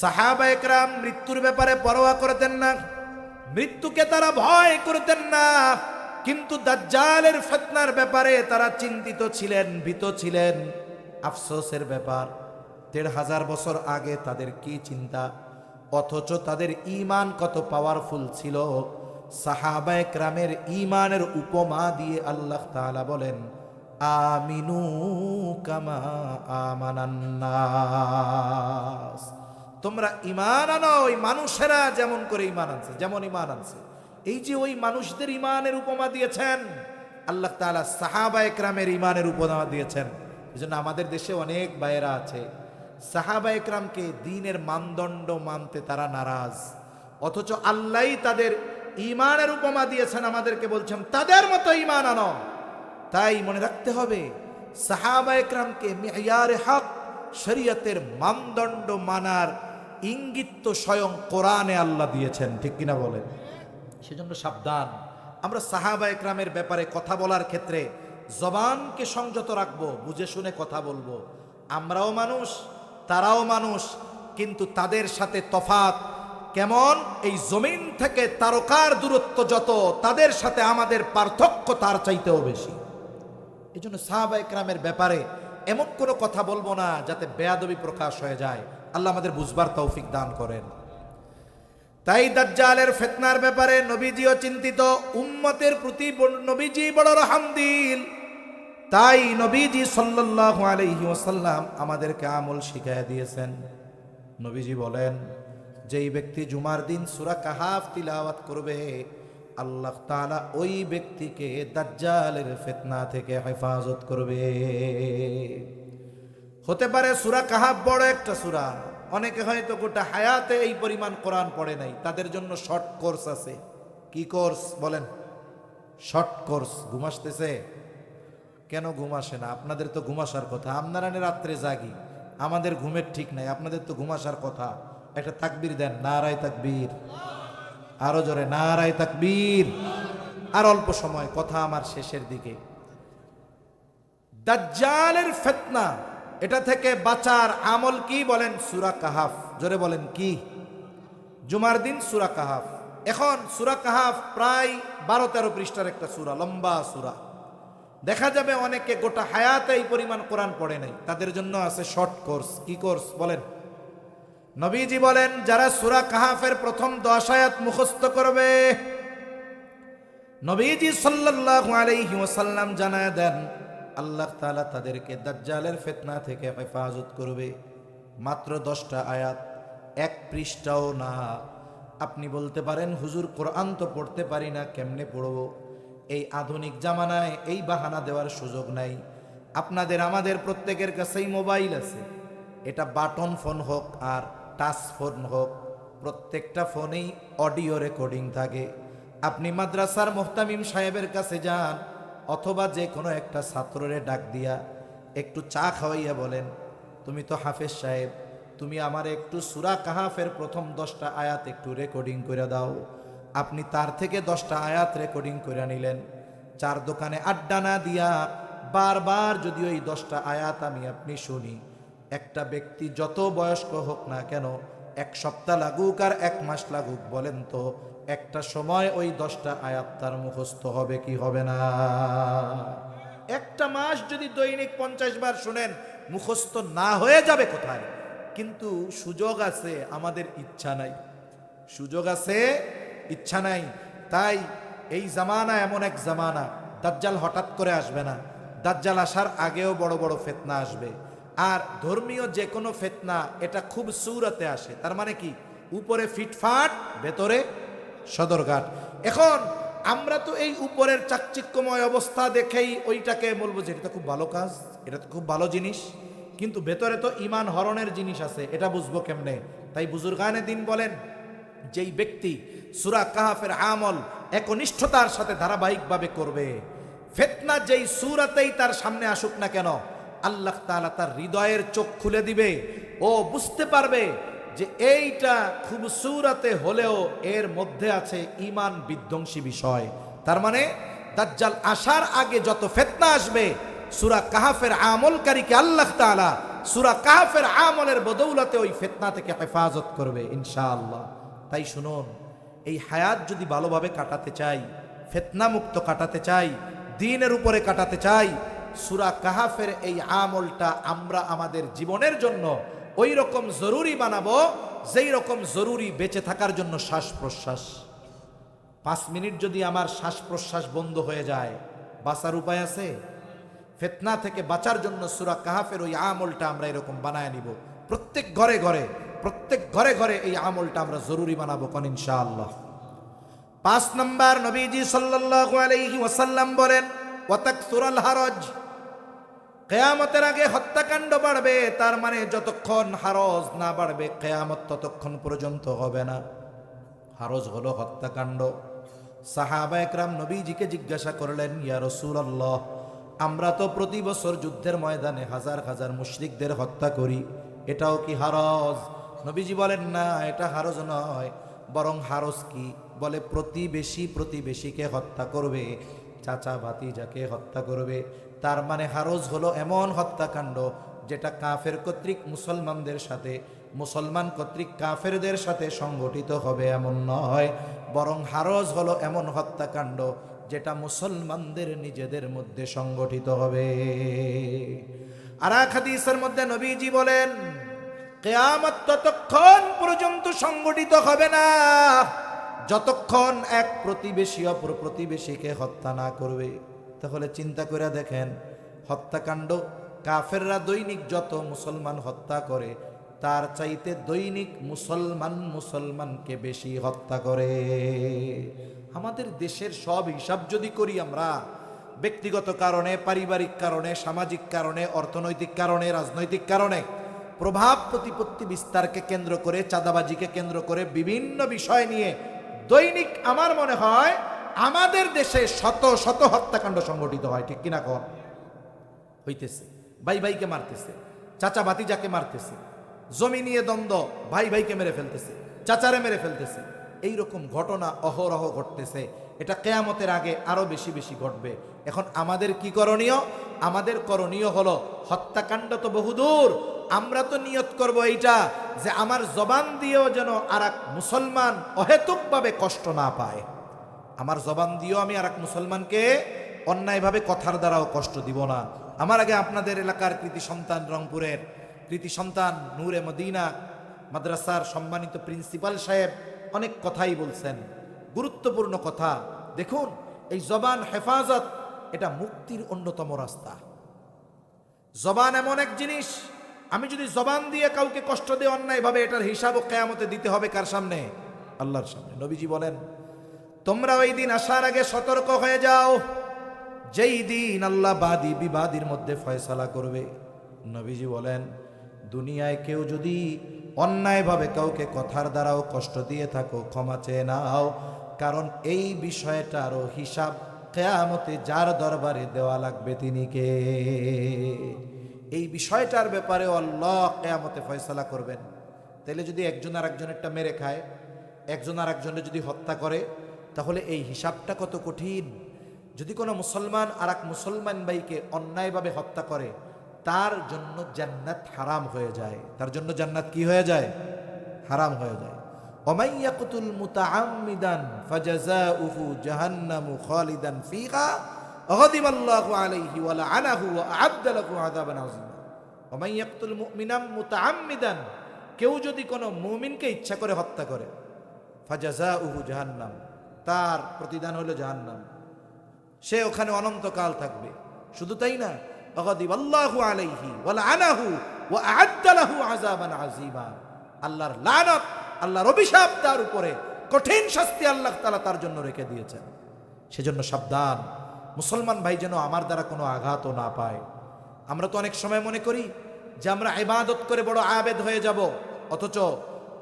সাহাবায়ে কেরাম মৃত্যুর ব্যাপারে পরোয়া করতেন না, মৃত্যুকে তারা ভয় করতেন না, কিন্তু দাজ্জালের ফিতনার ব্যাপারে তারা চিন্তিত ছিলেন, ভীত ছিলেন। আফসোসের ব্যাপার, ১৫০০ বছর আগে তাদের কি চিন্তা, অথচ তাদের ঈমান কত পাওয়ারফুল ছিল। সাহাবায়ে কেরামের ঈমানের উপমা দিয়ে আল্লাহ তাআলা বলেন, আমিনু কামা আমানান নাস, তোমরা ঈমান আনো ওই মানুষেরা যেমন করে ঈমান আনছে, যেমন ঈমান আনছে। এই যে ওই মানুষদের ঈমানের উপমা দিয়েছেন আল্লাহ তাআলা, সাহাবায়ে কেরামের ঈমানের উপমা দিয়েছেন। এজন্য আমাদের দেশে অনেক ভাইয়েরা আছে, সাহাবায়ে কেরামকে দ্বীনের মানদণ্ড মানতে তারা নারাজ, অথচ আল্লাহই তাদের ঈমানের উপমা দিয়েছেন, আমাদেরকে বলছেন তাদের মতো ঈমান আনো। তাই মনে রাখতে হবে, সাহাবায়ে কেরামকে মিয়ারে হক, শরীয়তের মানদণ্ড মানার ইঙ্গিত তো স্বয়ং কোরআনে আল্লাহ দিয়েছেন, ঠিক কিনা বলেন? সেজন্য সাবধান, আমরা সাহাবায়ে কেরামের ব্যাপারে কথা বলার ক্ষেত্রে জবানকে সংযত রাখবো, বুঝে শুনে কথা বলবো। আমরাও মানুষ, তারাও মানুষ, কিন্তু তাদের সাথে তফাত কেমন, এই জমিন থেকে তারকার দূরত্ব যত, তাদের সাথে আমাদের পার্থক্য তার চাইতেও বেশি। এই জন্য সাহাবায়ে কেরামের ব্যাপারে এমন কোনো কথা বলবো না যাতে বেয়াদবি প্রকাশ হয়ে যায়। আল্লাহ আমাদের বুঝবার তৌফিক দান করেন। তাই দাজ্জালের ফিতনার ব্যাপারে নবীজিও চিন্তিত, উম্মতের প্রতি নবীজি বড় রহমদিল। তাই নবীজি সাল্লাল্লাহু আলাইহি ওয়াসাল্লাম আমাদেরকে আমল শিখিয়ে দিয়েছেন। নবীজি বলেন, যেই ব্যক্তি জুমার দিন সূরা কাহাফ তিলাওয়াত করবে, আল্লাহ তাআলা ওই ব্যক্তিকে দাজ্জালের ফিতনা থেকে হেফাজত করবে। হতে পারে সূরা কাহাফ বড় একটা সূরা, অনেকে হয়তো গোটা হায়াতে এই পরিমাণ কোরআন পড়ে নাই, তাদের জন্য শর্ট কোর্স আছে। কি কোর্স বলেন? Short course. ঘুম আসতেছে? কেন ঘুম আসে না? আপনাদের তো ঘুম আসার কথা, আপনারা রাত্রে জাগি, আমাদের ঘুমের ঠিক নাই, আপনাদের তো ঘুম আসার কথা। একটা তাকবীর দেন, নারায়ে তাকবীর, আরো জোরে নারায়ে তাকবীর। আর অল্প সময়, কথা আমার শেষের দিকে। দাজ্জালের ফিতনা, এটা থেকে বাঁচার আমল কি বলেন? সূরা কাহাফ। জোরে বলেন কি? জুমার দিন সূরা কাহাফ। এখন সূরা কাহাফ প্রায় 12-13 পৃষ্ঠার একটা সূরা, লম্বা সূরা। দেখা যাবে অনেকে গোটা হায়াতে এই পরিমাণ কোরআন পড়ে নাই, তাদের জন্য আছে শর্ট কোর্স। কি কোর্স বলেন? নবীজি বলেন, যারা সূরা কাহাফের প্রথম 10 আয়াত মুখস্থ করবে, নবীজি সাল্লাল্লাহু আলাইহি ওয়াসাল্লাম জানায় দেন, আল্লাহ তাআলা তাদেরকে দাজ্জালের ফিতনা থেকে হেফাজত করবে। মাত্র 10টা আয়াত, 1 পৃষ্ঠাও না। আপনি বলতে পারেন, হুজুর কোরআন তো পড়তে পারি না, কেমনে পড়বো? এই আধুনিক জামানায় এই বাহানা দেওয়ার সুযোগ নাই। আপনাদের আমাদের প্রত্যেকের কাছেই মোবাইল আছে, এটা বাটন ফোন হোক আর টাচ ফোন হোক, প্রত্যেকটা ফোনেই অডিও রেকর্ডিং থাকে। আপনি মাদ্রাসার মুহতামিম সাহেবের কাছে যান, অথবা যে কোনো একটা ছাত্ররে ডাক দিয়া একটু চা খাওয়াইয়া বলেন, তুমি তো হাফেজ সাহেব, তুমি আমার একটু সূরা কাহাফের প্রথম 10টা আয়াত একটু রেকর্ডিং করে দাও। আপনি তার থেকে 10টা আয়াত রেকর্ডিং করে নিলেন। চার দোকানে আড্ডা না দিয়া বারবার যদি ওই 10টা আয়াত আমি আপনি শুনি, একটা ব্যক্তি যত বয়স্ক হোক না কেন, 1 সপ্তাহ লাগুক আর 1 মাস লাগুক, বলেন তো একটা সময় ওই 10টা আয়াত তার মুখস্থ হবে কি হবে না? একটা মাস যদি দৈনিক 50 বার শুনেন, মুখস্থ না হয়ে যাবে কোথায়? কিন্তু সুযোগ আছে, আমাদের ইচ্ছা নাই। সুযোগ আছে, ইচ্ছা নাই। তাই এই জামানা এমন এক জামানা, দাজ্জাল হঠাৎ করে আসবে না, দাজ্জাল আসার আগেও বড় বড় ফিতনা আসবে। আর ধর্মীয় যে কোনো ফিতনা এটা খুব সূরতে আসে, তার মানে কি? উপরে ফিটফাট, ভেতরে সদরঘাট। এখন আমরা তো এই উপরের চাকচিক্যময় অবস্থা দেখেই ওইটাকে বলবো যে এটা তো খুব ভালো কাজ, এটা তো খুব ভালো জিনিস, কিন্তু ভেতরে তো ঈমান হরণের জিনিস আছে, এটা বুঝবো কেমনে? তাই বুজুর্গানে দিন বলেন, যেই ব্যক্তি সূরা কাহাফের আমল একনিষ্ঠতার সাথে ধারাবাহিকভাবে করবে, ফিতনা যেই সূরাতেই তার সামনে আসুক না কেন, আল্লাহ তাআলা তার হৃদয়ের চোখ খুলে দিবে। ও বুঝতে পারবে যে এইটা খুব সূরাতে হলেও এর মধ্যে আছে ঈমান বিধ্বংসী বিষয়। তার মানে দাজ্জাল আসার আগে যত ফিতনা আসবে, সূরা কাহাফের আমলকারীকে আল্লাহ তাআলা সূরা কাহাফের আমলের বদৌলতে ওই ফিতনা থেকে হেফাজত করবে ইনশাআল্লাহ। তাই শুনুন, এই হায়াত যদি ভালোভাবে কাটাতে চাই, ফিতনা মুক্ত কাটাতে চাই, দ্বীনের উপরে কাটাতে চাই, সূরা কাহাফের এই আমলটা আমরা আমাদের জীবনের জন্য ওই রকম জরুরি বানাবো যেই রকম জরুরি বেঁচে থাকার জন্য শ্বাস প্রশ্বাস। 5 মিনিট যদি আমার শ্বাস প্রশ্বাস বন্ধ হয়ে যায়, বাঁচার উপায় আছে? ফিতনা থেকে বাঁচার জন্য সূরা কাহাফের ওই আমলটা আমরা এরকম বানায় নিব। প্রত্যেক ঘরে ঘরে এই আমলটা আমরা জরুরি বানাবো কোন ইনশাআল্লাহ। 5 নাম্বার, নবীজি সাল্লাল্লাহু আলাইহি ওয়াসাল্লাম বলেন, ওয়াতাকসুরাল হারজ, কিয়ামতের আগে হত্যাকাণ্ড বাড়বে। তার মানে যতক্ষণ হারজ না বাড়বে কিয়ামত ততক্ষণ পর্যন্ত হবে না। হারজ হলো হত্যাকাণ্ড। সাহাবা একরাম নবীজিকে জিজ্ঞাসা করলেন, ইয়া রাসূলুল্লাহ, আমরা তো প্রতি বছর যুদ্ধের ময়দানে হাজার হাজার মুশরিকদের হত্যা করি, এটাও কি হারজ? নবীজি বলেন, না, এটা হারজ নয়, বরং হারজ কি? বলে প্রতিবেশীকে হত্যা করবে, চাচা ভাতিজাকে হত্যা করবে। তার মানে হারজ হলো এমন হত্যাকাণ্ড যেটা কাফের কর্তৃক মুসলমানদের সাথে, মুসলমান কর্তৃক কাফেরদের সাথে সংগঠিত হবে এমন নয়, বরং হারজ হলো এমন হত্যাকাণ্ড যেটা মুসলমানদের নিজেদের মধ্যে সংগঠিত হবে। আর এক হাদিসের মধ্যে নবীজি বলেন, কিয়ামত ততক্ষণ পর্যন্ত সংগঠিত হবে না যতক্ষণ এক প্রতিবেশী অপর প্রতিবেশীকে হত্যা না করবে। তাহলে চিন্তা করে দেখেন, হত্যাকাণ্ড কাফেররা দৈনিক যত মুসলমান হত্যা করে, তার চাইতে দৈনিক মুসলমানকে বেশি হত্যা করে। আমাদের দেশের সব হিসাব যদি করি আমরা, ব্যক্তিগত কারণে, পারিবারিক কারণে, সামাজিক কারণে, অর্থনৈতিক কারণে, রাজনৈতিক কারণে, প্রভাব প্রতিপত্তি বিস্তারকে কেন্দ্র করে, চাঁদাবাজিকে কেন্দ্র করে, বিভিন্ন বিষয় নিয়ে দৈনিক আমার মনে হয় আমাদের দেশে শত শত হত্যাকাণ্ড সংগঠিত হয়। ঠিক কিনা কন? হইতেছে। ভাই ভাইকে মারতেছে, চাচা ভাতিজাকে মারতেছে, জমি নিয়ে দ্বন্দ্ব, ভাই ভাইকে মেরে ফেলতেছে, চাচারে মেরে ফেলতেছে। এইরকম ঘটনা অহরহ ঘটতেছে। এটা কিয়ামতের আগে আরো বেশি বেশি ঘটবে। এখন আমাদের কি করণীয়? আমাদের করণীয় হলো, হত্যাকাণ্ড তো বহুদূর, আমরা তো নিয়ত করব এইটা যে আমার জবান দিয়েও যেন আর এক মুসলমান অহেতুকভাবে কষ্ট না পায়। আমার জবান দিয়েও আমি আর এক মুসলমানকে অন্যায়ভাবে কথার দ্বারাও কষ্ট দিব না। আমার আগে আপনাদের এলাকার কৃতি সন্তান, রংপুরের কৃতি সন্তান নূরে মদিনা মাদ্রাসার সম্মানিত প্রিন্সিপাল সাহেব অনেক কথাই বলছেন, গুরুত্বপূর্ণ কথা। দেখুন, এই জবান হেফাজত এটা মুক্তির অন্যতম রাস্তা। জবান এমন এক জিনিস, আমি যদি জবান দিয়ে কাউকে কষ্ট দিয়ে অন্যায়ভাবে, এটার হিসাবও কিয়ামতে দিতে হবে কার সামনে? আল্লাহর সামনে। নবীজি বলেন, তোমরা ওই দিন আসার আগে সতর্ক হয়ে যাও, যেই দিন আল্লাহ বাদী বিবাদীর মধ্যে ফয়সালা করবে। নবীজি বলেন, দুনিয়ায় কেউ যদি অন্যায়ভাবে কাউকে কথার দ্বারাও কষ্ট দিয়ে থাকো, ক্ষমা চেয়ে নাও, কারণ এই বিষয়টারও হিসাব কিয়ামতে যার দরবারে দেওয়া লাগবে তিনি কে? এই বিষয়টার ব্যাপারে আল্লাহ কিয়ামতে ফয়সালা করবেন। তাহলে যদি একজন আর একজনেরটা মেরে খায়, একজন আর একজনের যদি হত্যা করে, তাহলে এই হিসাবটা কত কঠিন। যদি কোনো মুসলমান আর এক মুসলমান ভাইকে অন্যায়ভাবে হত্যা করে, তার জন্য জান্নাত হারাম হয়ে যায়। তার জন্য জান্নাত কি হয়ে যায়? হারাম হয়ে যায়। ওমাই ইয়াকতুল মুতাআম্মিদান ফাজাযাউহু জাহান্নামু খালিদান ফিহা গাদিবাল্লাহু আলাইহি ওয়া লাআনাহু ওয়া আ'আদ্দা লাহু আযাবান আযীমা। ওমাই ইয়াকতুল মুমিনান মুতাআম্মিদান, কেউ যদি কোনো মুমিনকে ইচ্ছা করে হত্যা করে, ফাজাযাউহু জাহান্নাম, তার প্রতিদান হলো জাহান্নাম, সে ওখানে অনন্তকাল থাকবে। শুধু তাই না, গাদিবাল্লাহু আলাইহি ওয়া লাআনাহু ওয়া আ'আদ্দা লাহু আযাবান আযীমা, আল্লাহর লানত, আল্লাহর অভিশাপ তার উপরে, কঠিন শাস্তি আল্লাহ তাআলা তার জন্য রেখে দিয়েছেন। সেজন্য সাবধান, মুসলমান ভাই যেন আমার দ্বারা কোনো আঘাতও না পায়। আমরা তো অনেক সময় মনে করি যে আমরা ইবাদত করে বড় আবেদ হয়ে যাব, অথচ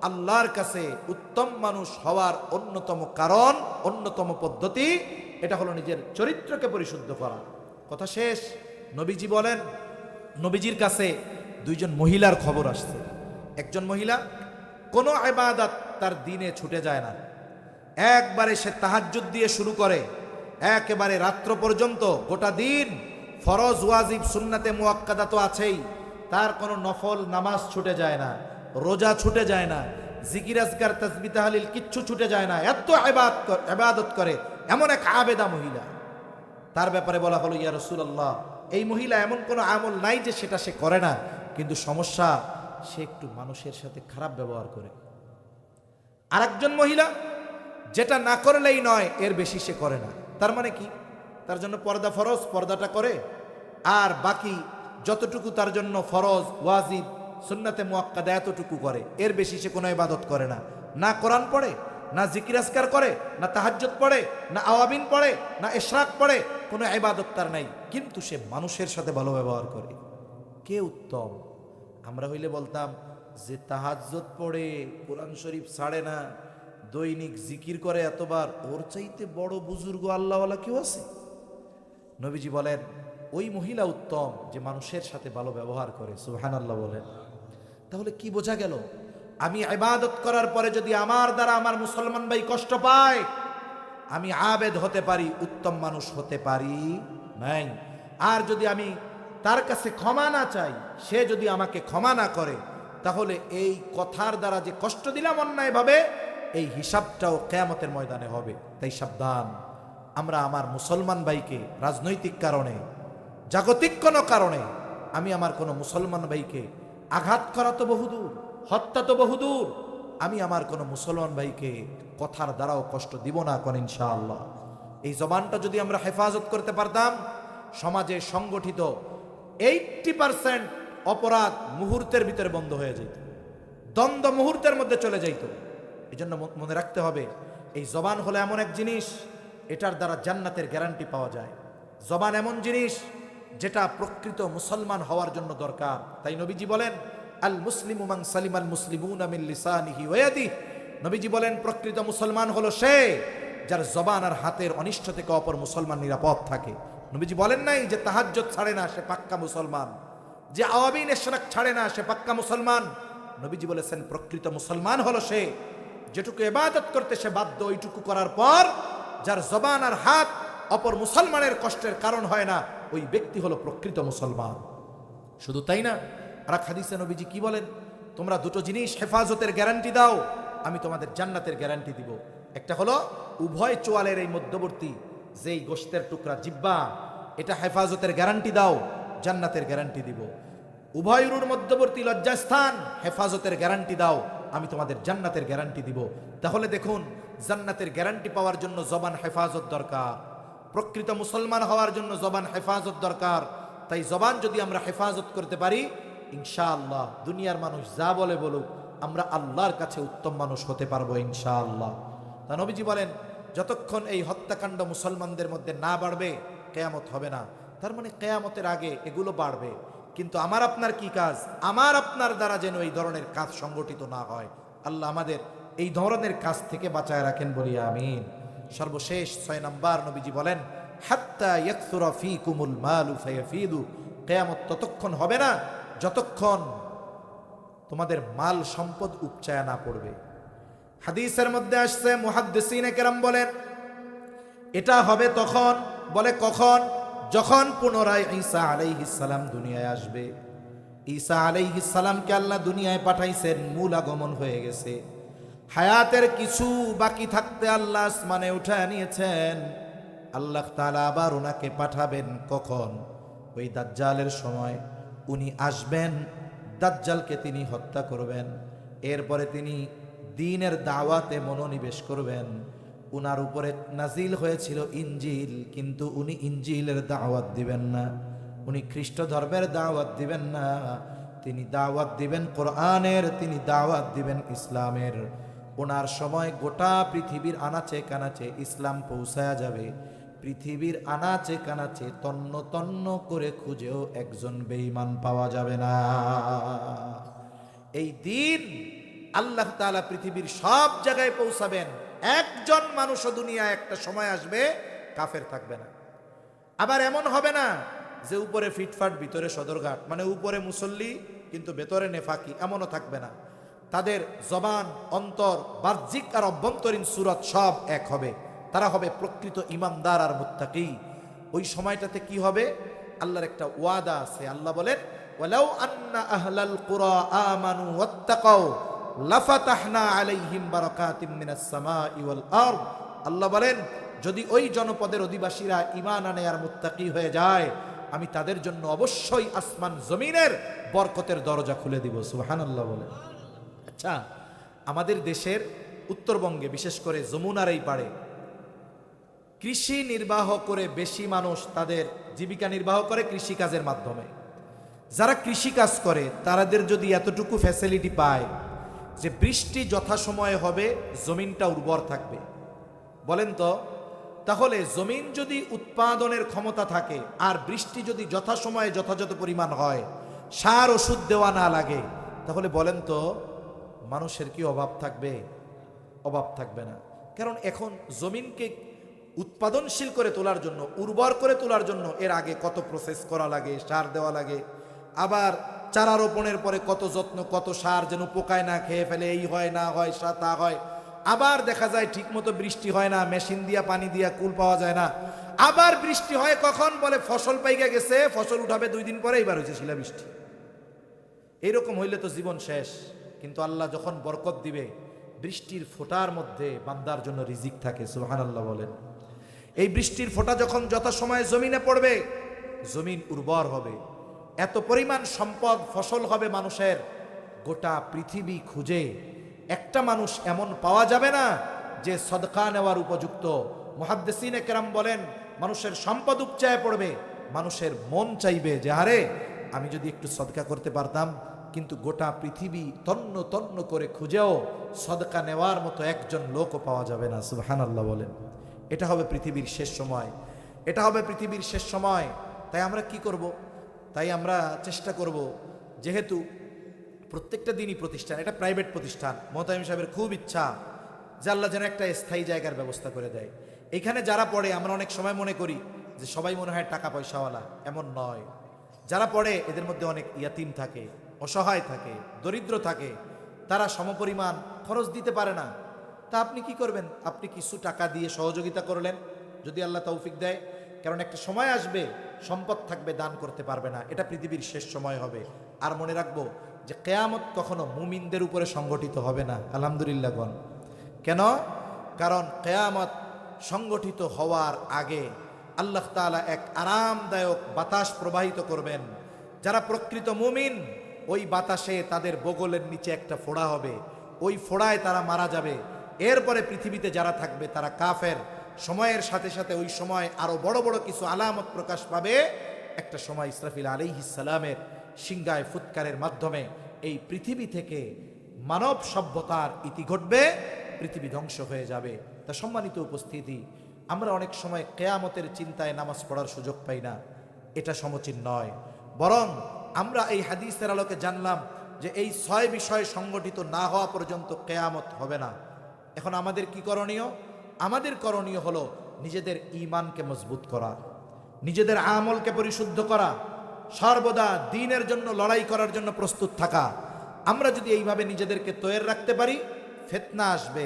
আল্লাহর কাছে উত্তম মানুষ হওয়ার অন্যতম কারণ, অন্যতম পদ্ধতি এটা হলো নিজের চরিত্রকে পরিশুদ্ধ করা। কথা শেষ। নবীজি বলেন, নবীজির কাছে দুইজন মহিলার খবর আসছে। একজন মহিলা কোনো ইবাদত তার দিনে ছুটে যায় না, একবারে সে তাহাজ্জুদ দিয়ে শুরু করে, একেবারে রাত্র পর্যন্ত গোটা দিন ফরজ ওয়াজিব সুন্নাতে মুআক্কাদা তো আছেই, তার কোনো নফল নামাজ ছুটে যায় না, রোজা ছুটে যায় না, জিকির আজকার তাসবিহ তাহলিল কিচ্ছু ছুটে যায় না, এত ইবাদত করে এমন এক আবেদা মহিলা। তার ব্যাপারে বলা হলো, ইয়া রাসূলুল্লাহ, এই মহিলা এমন কোনো আমল নাই যে সেটা সে করে না, কিন্তু সমস্যা সে একটু মানুষের সাথে খারাপ ব্যবহার করে। আরেকজন মহিলা যেটা না করলেই নয় এর বেশি সে করে না। তার মানে কি? তার জন্য পর্দা ফরজ, পর্দাটা করে, আর বাকি যতটুকু তার জন্য ফরজ ওয়াজিব সুন্নাতে মুআক্কাদা এতটুকু করে, এর বেশি সে কোনো ইবাদত করে না। না কোরআন পড়ে, না জিকির আজকার করে, না তাহাজ্জুদ পড়ে, না আওয়াবিন পড়ে, না ইশরাক পড়ে, কোনো ইবাদত তার নাই, কিন্তু সে মানুষের সাথে ভালো ব্যবহার করে। কে উত্তম? আমরা হইলে বলতাম যে তাহাজ্জুদ পড়ে, কোরআন শরীফ ছাড়ে না, দৈনিক জিকির করে এতবার, ওর চাইতে বড় বুজুর্গ আল্লাহওয়ালা কেউ আছে? নবীজি বলেন ওই মহিলা উত্তম যে মানুষের সাথে ভালো ব্যবহার করে। সুবহানাল্লাহ বলেন। তাহলে কি বোঝা গেল? আমি ইবাদত করার পরে যদি আমার দ্বারা আমার মুসলমান ভাই কষ্ট পায়, আমি আবেদ হতে পারি, উত্তম মানুষ হতে পারি নাই। আর যদি আমি তার কাছে ক্ষমা না চাই, সে যদি আমাকে ক্ষমা না করে, তাহলে এই কথার দ্বারা যে কষ্ট দিলাম অন্যায়ভাবে, এই হিসাবটাও কিয়ামতের ময়দানে হবে। তাই সাবধান, আমরা আমার মুসলমান ভাইকে রাজনৈতিক কারণে, জাগতিক কোনো কারণে আমি আমার কোনো মুসলমান ভাইকে আঘাত করা তো বহুদূর, হত্যা তো বহুদূর, আমি আমার কোনো মুসলমান ভাইকে কথার দ্বারাও কষ্ট দিব না কোন, ইনশাআল্লাহ। এই জবানটা যদি আমরা হেফাজত করতে পারতাম, সমাজে সংগঠিত 80% অপরাধ মুহূর্তের ভিতরে বন্ধ হয়ে যেত, দ্বন্দ্ব মুহূর্তের মধ্যে চলে যাইত। এই জন্য মনে রাখতে হবে, এই জবান হলো এমন এক জিনিস, এটার দ্বারা জান্নাতের গ্যারান্টি পাওয়া যায়। জবান এমন জিনিস যেটা প্রকৃত মুসলমান হওয়ার জন্য দরকার। তাই নবীজি বলেন, আল মুসলিমু মান সালিমাল মুসলিমুনা মিন লিসানিহি ওয়া ইয়াদিহি। নবীজি বলেন প্রকৃত মুসলমান হলো সে যার জবান আর হাতের অনিষ্ট থেকে অপর মুসলমান নিরাপদ থাকে। নবীজি বলেন নাই যে তাহাজ্জুদ ছাড়ে না সে পাক্কা মুসলমান, যে আওয়াবিন ইশরাক ছাড়ে না সে পাক্কা মুসলমান। নবীজি বলেছেন প্রকৃত মুসলমান হলো সে যেটুকু ইবাদত করতে সে বাধ্য, ওইটুকু করার পর যার জবান আর হাত অপর মুসলমানের কষ্টের কারণ হয় না, ওই ব্যক্তি হলো প্রকৃত মুসলমান। শুধু তাই না, আর এক হাদিসে নবীজি কি বলেন? তোমরা দুটো জিনিস হেফাজতের গ্যারান্টি দাও, আমি তোমাদের জান্নাতের গ্যারান্টি দিব। একটা হলো উভয় চোয়ালের এই মধ্যবর্তী যেই গোশতের টুকরা জিহ্বা, এটা হেফাজতের গ্যারান্টি দাও, জান্নাতের গ্যারান্টি দিব। উভয় উরুর মধ্যবর্তী লজ্জাস্থান হেফাজতের গ্যারান্টি দাও, আমি তোমাদের জান্নাতের গ্যারান্টি দিব। তাহলে দেখুন, জান্নাতের গ্যারান্টি পাওয়ার জন্য জবান হেফাজত দরকার, প্রকৃত মুসলমান হওয়ার জন্য জবান হেফাজত দরকার। তাই জবান যদি আমরা হেফাজত করতে পারি, ইনশাআল্লাহ দুনিয়ার মানুষ যা বলে বলুক, আমরা আল্লাহর কাছে উত্তম মানুষ হতে পারবো ইনশাআল্লাহ। তা নবীজি বলেন যতক্ষণ এই হত্যাকাণ্ড মুসলমানদের মধ্যে না বাড়বে কিয়ামত হবে না। তার মানে কিয়ামতের আগে এগুলো বাড়বে, কিন্তু আমার আপনার কি কাজ? আমার আপনার দ্বারা যেন এই ধরনের কাজ সংগঠিত না হয়। আল্লাহ আমাদের এই ধরনের কাজ থেকে বাঁচায় রাখেন, বলি আমিন। সর্বশেষ 6 নাম্বার নবীজি বলেন, হাত্তা ইয়াকসুরা ফীকুমুল মালু ফায়াফিদু। কিয়ামত ততক্ষণ হবে না যতক্ষণ তোমাদের মাল সম্পদ উপচায়া না পড়বে। হাদিসের মধ্যে আসছে, মুহাদ্দিসিনে কেরাম বলেন এটা হবে তখন, বলে কখন? যখন পুনরায় ঈসা আলাইহিস সালাম দুনিয়ায় আসবে। ঈসা আলাইহিস সালামকে আল্লাহ দুনিয়ায় পাঠাইছেন, মূল আগমন হয়ে গেছে, হায়াতের কিছু বাকি থাকতে আল্লাহ আসমানে উঠায় নিয়েছেন। আল্লাহ তাআলা আবার ওনাকে পাঠাবেন কখন? ওই দাজ্জালের সময় উনি আসবেন, দাজ্জালকে তিনি হত্যা করবেন, এরপরে তিনি দ্বীনের দাওয়াতে মনোনিবেশ করবেন। উনার উপরে নাজিল হয়েছিল ইনজিল, কিন্তু উনি ইনজিলের দাওয়াত দিবেন না, উনি খ্রিস্ট ধর্মের দাওয়াত দিবেন না, তিনি দাওয়াত দিবেন কোরআনের, তিনি দাওয়াত দিবেন ইসলামের। ওনার সময় গোটা পৃথিবীর আনাচে কানাচে ইসলাম পৌঁছায়া যাবে। পৃথিবীর আনাচে কানাচে তন্ন তন্ন করে খুঁজেও একজন বেঈমান পাওয়া যাবে না। এই দিন আল্লাহ তাআলা পৃথিবীর সব জায়গায় পৌঁছাবেন। একজন মানুষও দুনিয়ায় একটা সময় আসবে কাফের থাকবে না। আবার এমন হবে না যে উপরে ফিটফাট ভিতরে সদরঘাট, মানে উপরে মুসল্লি কিন্তু ভেতরে নেফাকি, এমনও থাকবে না। তাদের জবান, অন্তর, বাহ্যিক আর অভ্যন্তরীণ সুরত সব এক হবে। তারা হবে প্রকৃত ইমানদার আর মুত্তাকি। ওই সময়টাতে কি হবে? আল্লাহর একটা ওয়াদা আছে। আল্লাহ বলেন, ওয়ালাউ আন্না আহলাল কুরা আমানু ওয়াত্তাকাউ লাফাতাহনা আলাইহিম বারাকাতিম মিনাস সামাই ওয়াল আরদ। আল্লাহ বলেন, যদি ওই জনপদের অধিবাসীরা ঈমান আনে আর মুত্তাকি হয়ে যায়, আমি তাদের জন্য অবশ্যই আসমান জমিনের বরকতের দরজা খুলে দিব। সুবহানাল্লাহ বলেন। আচ্ছা, আমাদের দেশের উত্তরবঙ্গে বিশেষ করে যমুনার এই পাড়ে কৃষি নির্বাহ করে বেশি মানুষ তাদের জীবিকা নির্বাহ করে কৃষিকাজের মাধ্যমে। যারা কৃষিকাজ করে তাদের যদি এতটুকু ফ্যাসিলিটি পায় যে বৃষ্টি যথাসময়ে হবে, জমিনটা উর্বর থাকবে, বলেন তো, তাহলে জমিন যদি উৎপাদনের ক্ষমতা থাকে আর বৃষ্টি যদি যথাসময়ে যথাযথ পরিমাণ হয়, সার ওষুধ দেওয়া না লাগে, তাহলে বলেন তো মানুষের কি অভাব থাকবে? অভাব থাকবে না। কারণ এখন জমিনকে উৎপাদনশীল করে তোলার জন্য, উর্বর করে তোলার জন্য এর আগে কত প্রসেস করা লাগে, সার দেওয়া লাগে, আবার চারা রোপণের পরে কত যত্ন, কত সার, যেন পোকায় না খেয়ে ফেলে, এই হয় না হয় তা হয়। আবার দেখা যায় ঠিক মতো বৃষ্টি হয় না, মেশিন দিয়া পানি দিয়া কুল পাওয়া যায় না। আবার বৃষ্টি হয় কখন? বলে ফসল পাইকা গেছে, ফসল উঠাবে 2 দিন পরে, এবার হয়েছে শিলাবৃষ্টি। এইরকম হইলে তো জীবন শেষ। কিন্তু আল্লাহ যখন বরকত দিবে, বৃষ্টির ফোঁটার মধ্যে বান্দার জন্য রিজিক থাকে। সুবহানাল্লাহ বলেন। এই বৃষ্টির ফোঁটা যখন যথাসময়ে জমিনে পড়বে, জমিন উর্বর হবে, এত পরিমাণ সম্পদ ফসল হবে মানুষের, গোটা পৃথিবী খুঁজে একটা মানুষ এমন পাওয়া যাবে না যে সদকা নেওয়ার উপযুক্ত। মুহাদ্দিসিনে কেরাম বলেন, মানুষের সম্পদ উপচায় পড়বে, মানুষের মন চাইবে যে আরে আমি যদি একটু সদকা করতে পারতাম, কিন্তু গোটা পৃথিবী তন্ন তন্ন করে খুঁজেও সদকা নেওয়ার মতো একজন লোকও পাওয়া যাবে না। সুবহানাল্লাহ বলেন। এটা হবে পৃথিবীর শেষ সময়, এটা হবে পৃথিবীর শেষ সময়। তাই আমরা কি করব? তাই আমরা চেষ্টা করব, যেহেতু প্রত্যেকটা দিনই প্রতিষ্ঠান, এটা প্রাইভেট প্রতিষ্ঠান, মোহতামিম সাহেবের খুব ইচ্ছা যে আল্লাহ যেন একটা স্থায়ী জায়গার ব্যবস্থা করে দেয়। এখানে যারা পড়ে, আমরা অনেক সময় মনে করি যে সবাই মনে হয় টাকা পয়সাওয়ালা, এমন নয়। যারা পড়ে এদের মধ্যে অনেক ইয়াতিম থাকে, অসহায় থাকে, দরিদ্র থাকে, তারা সমপরিমাণ খরচ দিতে পারে না। তা আপনি কি করবেন? আপনি কিছু টাকা দিয়ে সহযোগিতা করলেন, যদি আল্লাহ তৌফিক দেয়। কারণ একটা সময় আসবে সম্পদ থাকবে, দান করতে পারবে না। এটা পৃথিবীর শেষ সময় হবে। আর মনে রাখবো যে কিয়ামত কখনো মুমিনদের উপরে সংগঠিত হবে না। আলহামদুলিল্লাহ গণ। কেন? কারণ কিয়ামত সংগঠিত হওয়ার আগে আল্লাহ তাআলা এক আরামদায়ক বাতাস প্রবাহিত করবেন। যারা প্রকৃত মুমিন, ওই বাতাসে তাদের বগলের নিচে একটা ফোঁড়া হবে, ওই ফোঁড়ায় তারা মারা যাবে। এরপরে পৃথিবীতে যারা থাকবে তারা কাফের। সময়ের সাথে সাথে ওই সময় আরো বড় বড় কিছু আলামত প্রকাশ পাবে। একটা সময় ইসরাফিল আলাইহিস সালামের সিংগায় ফুৎকারের মাধ্যমে এই পৃথিবী থেকে মানব সভ্যতার ইতি ঘটবে, পৃথিবী ধ্বংস হয়ে যাবে। তা সম্মানিত উপস্থিতি, আমরা অনেক সময় কিয়ামতের চিন্তায় নামাজ পড়ার সুযোগ পাই না, এটা সমীচীন নয়। বরং আমরা এই হাদিসের আলোকে জানলাম যে এই 6 বিষয় সংগঠিত না হওয়া পর্যন্ত কিয়ামত হবে না। এখন আমাদের কি করণীয়? আমাদের করণীয় হলো নিজেদের ঈমানকে মজবুত করা, নিজেদের আমলকে পরিশুদ্ধ করা, সর্বদা দ্বীনের জন্য লড়াই করার জন্য প্রস্তুত থাকা। আমরা যদি এইভাবে নিজেদেরকে তৈরি রাখতে পারি, ফিতনা আসবে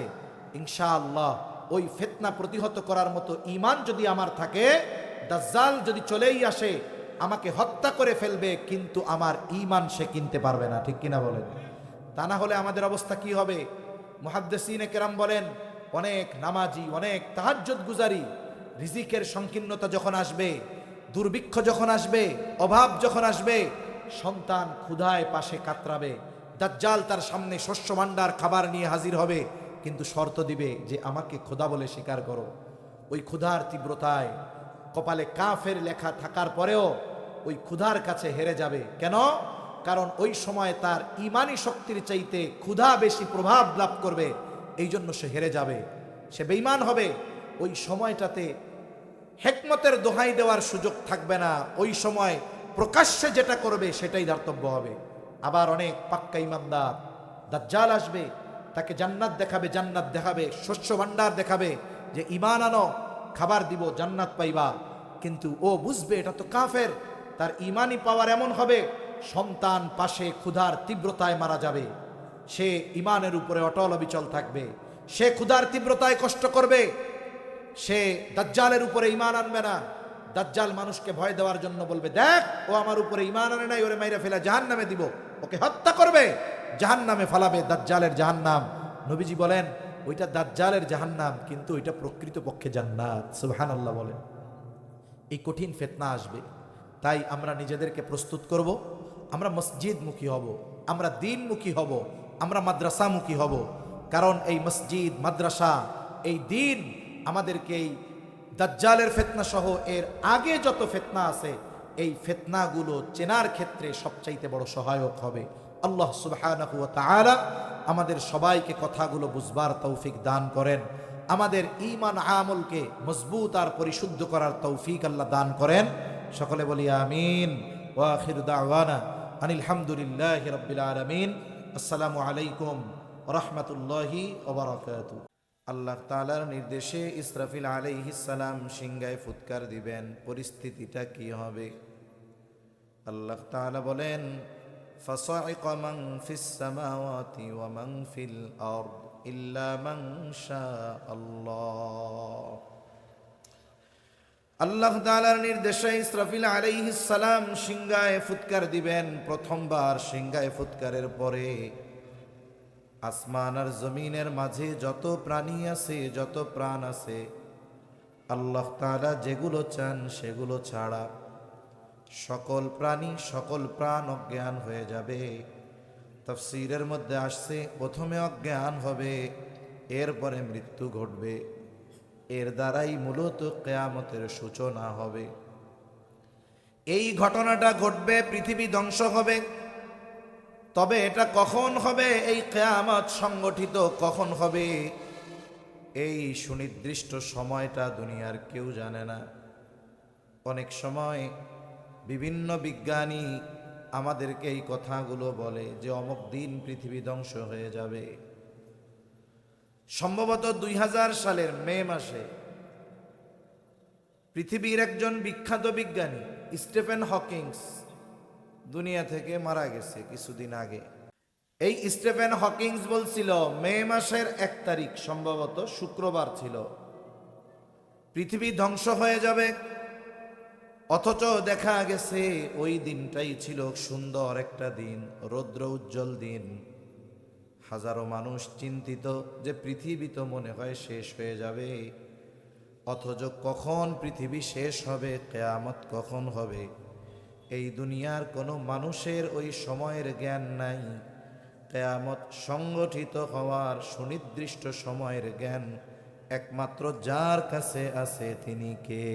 ইনশাআল্লাহ, ওই ফিতনা প্রতিহত করার মতো ঈমান যদি আমার থাকে, দাজ্জাল যদি চলেই আসে আমাকে হত্যা করে ফেলবে, কিন্তু আমার ঈমান সে কিনতে পারবে না। ঠিক কিনা বলেন? তা না হলে আমাদের অবস্থা কি হবে? মুহাদ্দিসিনে কেরাম বলেন, অনেক নামাজি, অনেক তাহাজ্জুদ গুজারি, রিজিকের সংকীর্ণতা যখন আসবে, দুর্ভিক্ষ যখন আসবে, অভাব যখন আসবে, সন্তান ক্ষুধায় পাশে কাতরাবে, দাজ্জাল তার সামনে শস্য ভাণ্ডার খাবার নিয়ে হাজির হবে, কিন্তু শর্ত দিবে যে আমাকে খোদা বলে স্বীকার করো। ওই ক্ষুধার তীব্রতায় কপালে কাফের লেখা থাকার পরেও ওই ক্ষুধার কাছে হেরে যাবে। কেন? কারণ ওই সময় তার ঈমানি শক্তির চাইতে ক্ষুধা বেশি প্রভাব লাভ করবে, এই জন্য সে হেরে যাবে, সে বেঈমান হবে। ওই সময়টাতে হিকমতের দোহাই দেওয়ার সুযোগ থাকবে না। ওই সময় প্রকাশ্যে যেটা করবে সেটাই দার্তব্য হবে। আবার অনেক পাক্কা ইমানদার দাজ্জাল আসবে, তাকে জান্নাত দেখাবে, জান্নাত দেখাবে, শস্য ভাণ্ডার দেখাবে, যে ঈমান আনো, খাবার দিব, জান্নাত পাইবা। কিন্তু ও বুঝবে এটা তো কাফের। তার ঈমানি পাওয়ার এমন হবে, সন্তান পাশে ক্ষুধার তীব্রতায় মারা যাবে, সে ঈমানের উপরে অটল অবিচল থাকবে। সে ক্ষুধার তীব্রতায় কষ্ট করবে, সে দাজ্জালের উপরে ঈমান আনবে না। দাজ্জাল মানুষকে ভয় দেওয়ার জন্য বলবে, দেখ ও আমার উপরে ঈমান আনে নাই, ওরে মাইরা ফেলা জাহান্নামে দিব, ওকে হত্যা করবে, জাহান্নামে ফালাবে, দাজ্জালের জাহান্নাম। নবীজি বলেন ওইটা দাজ্জালের জাহান্নাম, কিন্তু ওইটা প্রকৃতপক্ষে জান্নাত। সুবহানাল্লাহ বলেন। এই কঠিন ফিতনা আসবে, তাই আমরা নিজেদেরকে প্রস্তুত করব। আমরা মসজিদমুখী হব, আমরা দ্বীনমুখী হব, আমরা মাদ্রাসামুখী হব। কারণ এই মসজিদ, মাদ্রাসা, এই দ্বীন আমাদেরকে এই দাজ্জালের ফিতনা সহ এর আগে যত ফিতনা আছে, এই ফিতনাগুলো চেনার ক্ষেত্রে সবচাইতে বড় সহায়ক হবে। আল্লাহ সুবহানাহু ওয়া তাআলা আমাদের সবাইকে কথাগুলো বুঝবার তৌফিক দান করেন। আমাদের ঈমান আমলকে মজবুত আর পরিশুদ্ধ করার তৌফিক আল্লাহ দান করেন। সকলে বলি আমিন। ওয়া আখিরু দাওয়ানা আনিল হামদুলিল্লাহি রাব্বিল আলামিন। আসসালামু আলাইকুম ওয়া রাহমাতুল্লাহি ওয়া বারাকাতুহু। আল্লাহ তাআলার নির্দেশে ইসরাফিল আলাইহিস সালাম সিংহায় ফুৎকার দিবেন। পরিস্থিতিটা কি হবে? আল্লাহ তাআলা বলেন, ফাসাইকা মান ফিস সামাওয়াতি ওয়া মান ফিল আরদ ইল্লা মান শাআল্লাহ। আল্লাহ তাআলার নির্দেশে ইসরাফিল আলাইহিস সালাম সিংহায় ফুৎকার দিবেন। প্রথমবার সিংহায় ফুৎকারের পরে আসমান আর জমিনের মাঝে যত প্রাণী আছে, যত প্রাণ আছে, আল্লাহ তাআলা যেগুলো চান সেগুলো ছাড়া সকল প্রাণী, সকল প্রাণ অজ্ঞান হয়ে যাবে। তাফসীরের মধ্যে আসছে, প্রথমে অজ্ঞান হবে, এরপরে মৃত্যু ঘটবে। এর দ্বারাই মূলত কিয়ামতের সূচনা হবে। এই ঘটনাটা ঘটবে, পৃথিবী ধ্বংস হবে। তবে এটা কখন হবে, এই কিয়ামত সংগঠিত কখন হবে, এই সুনির্দিষ্ট সময়টা দুনিয়ার কেউ জানে না। অনেক সময় বিভিন্ন বিজ্ঞানী আমাদেরকে এই কথাগুলো বলে যে অমুক দিন পৃথিবী ধ্বংস হয়ে যাবে। সম্ভবত 2000 সালের মে মাসে পৃথিবীর একজন বিখ্যাত বিজ্ঞানী স্টিফেন হকিংস দুনিয়া থেকে মারা গেছে কিছুদিন আগে। এই স্টিফেন হকিংস বলছিল মে মাসের 1 তারিখ, সম্ভবত শুক্রবার ছিল, পৃথিবী ধ্বংস হয়ে যাবে। অথচ দেখা গেছে ওই দিনটাই ছিল সুন্দর একটা দিন, রৌদ্র উজ্জ্বল দিন। হাজারো মানুষ চিন্তিত যে পৃথিবী তো মনে হয় শেষ হয়ে যাবে। অথচ কখন পৃথিবী শেষ হবে, কিয়ামত কখন হবে, এই দুনিয়ার কোনো মানুষের ওই সময়ের জ্ঞান নাই। কিয়ামত সংগঠিত হওয়ার সুনির্দিষ্ট সময়ের জ্ঞান একমাত্র যার কাছে আছে তিনি কে?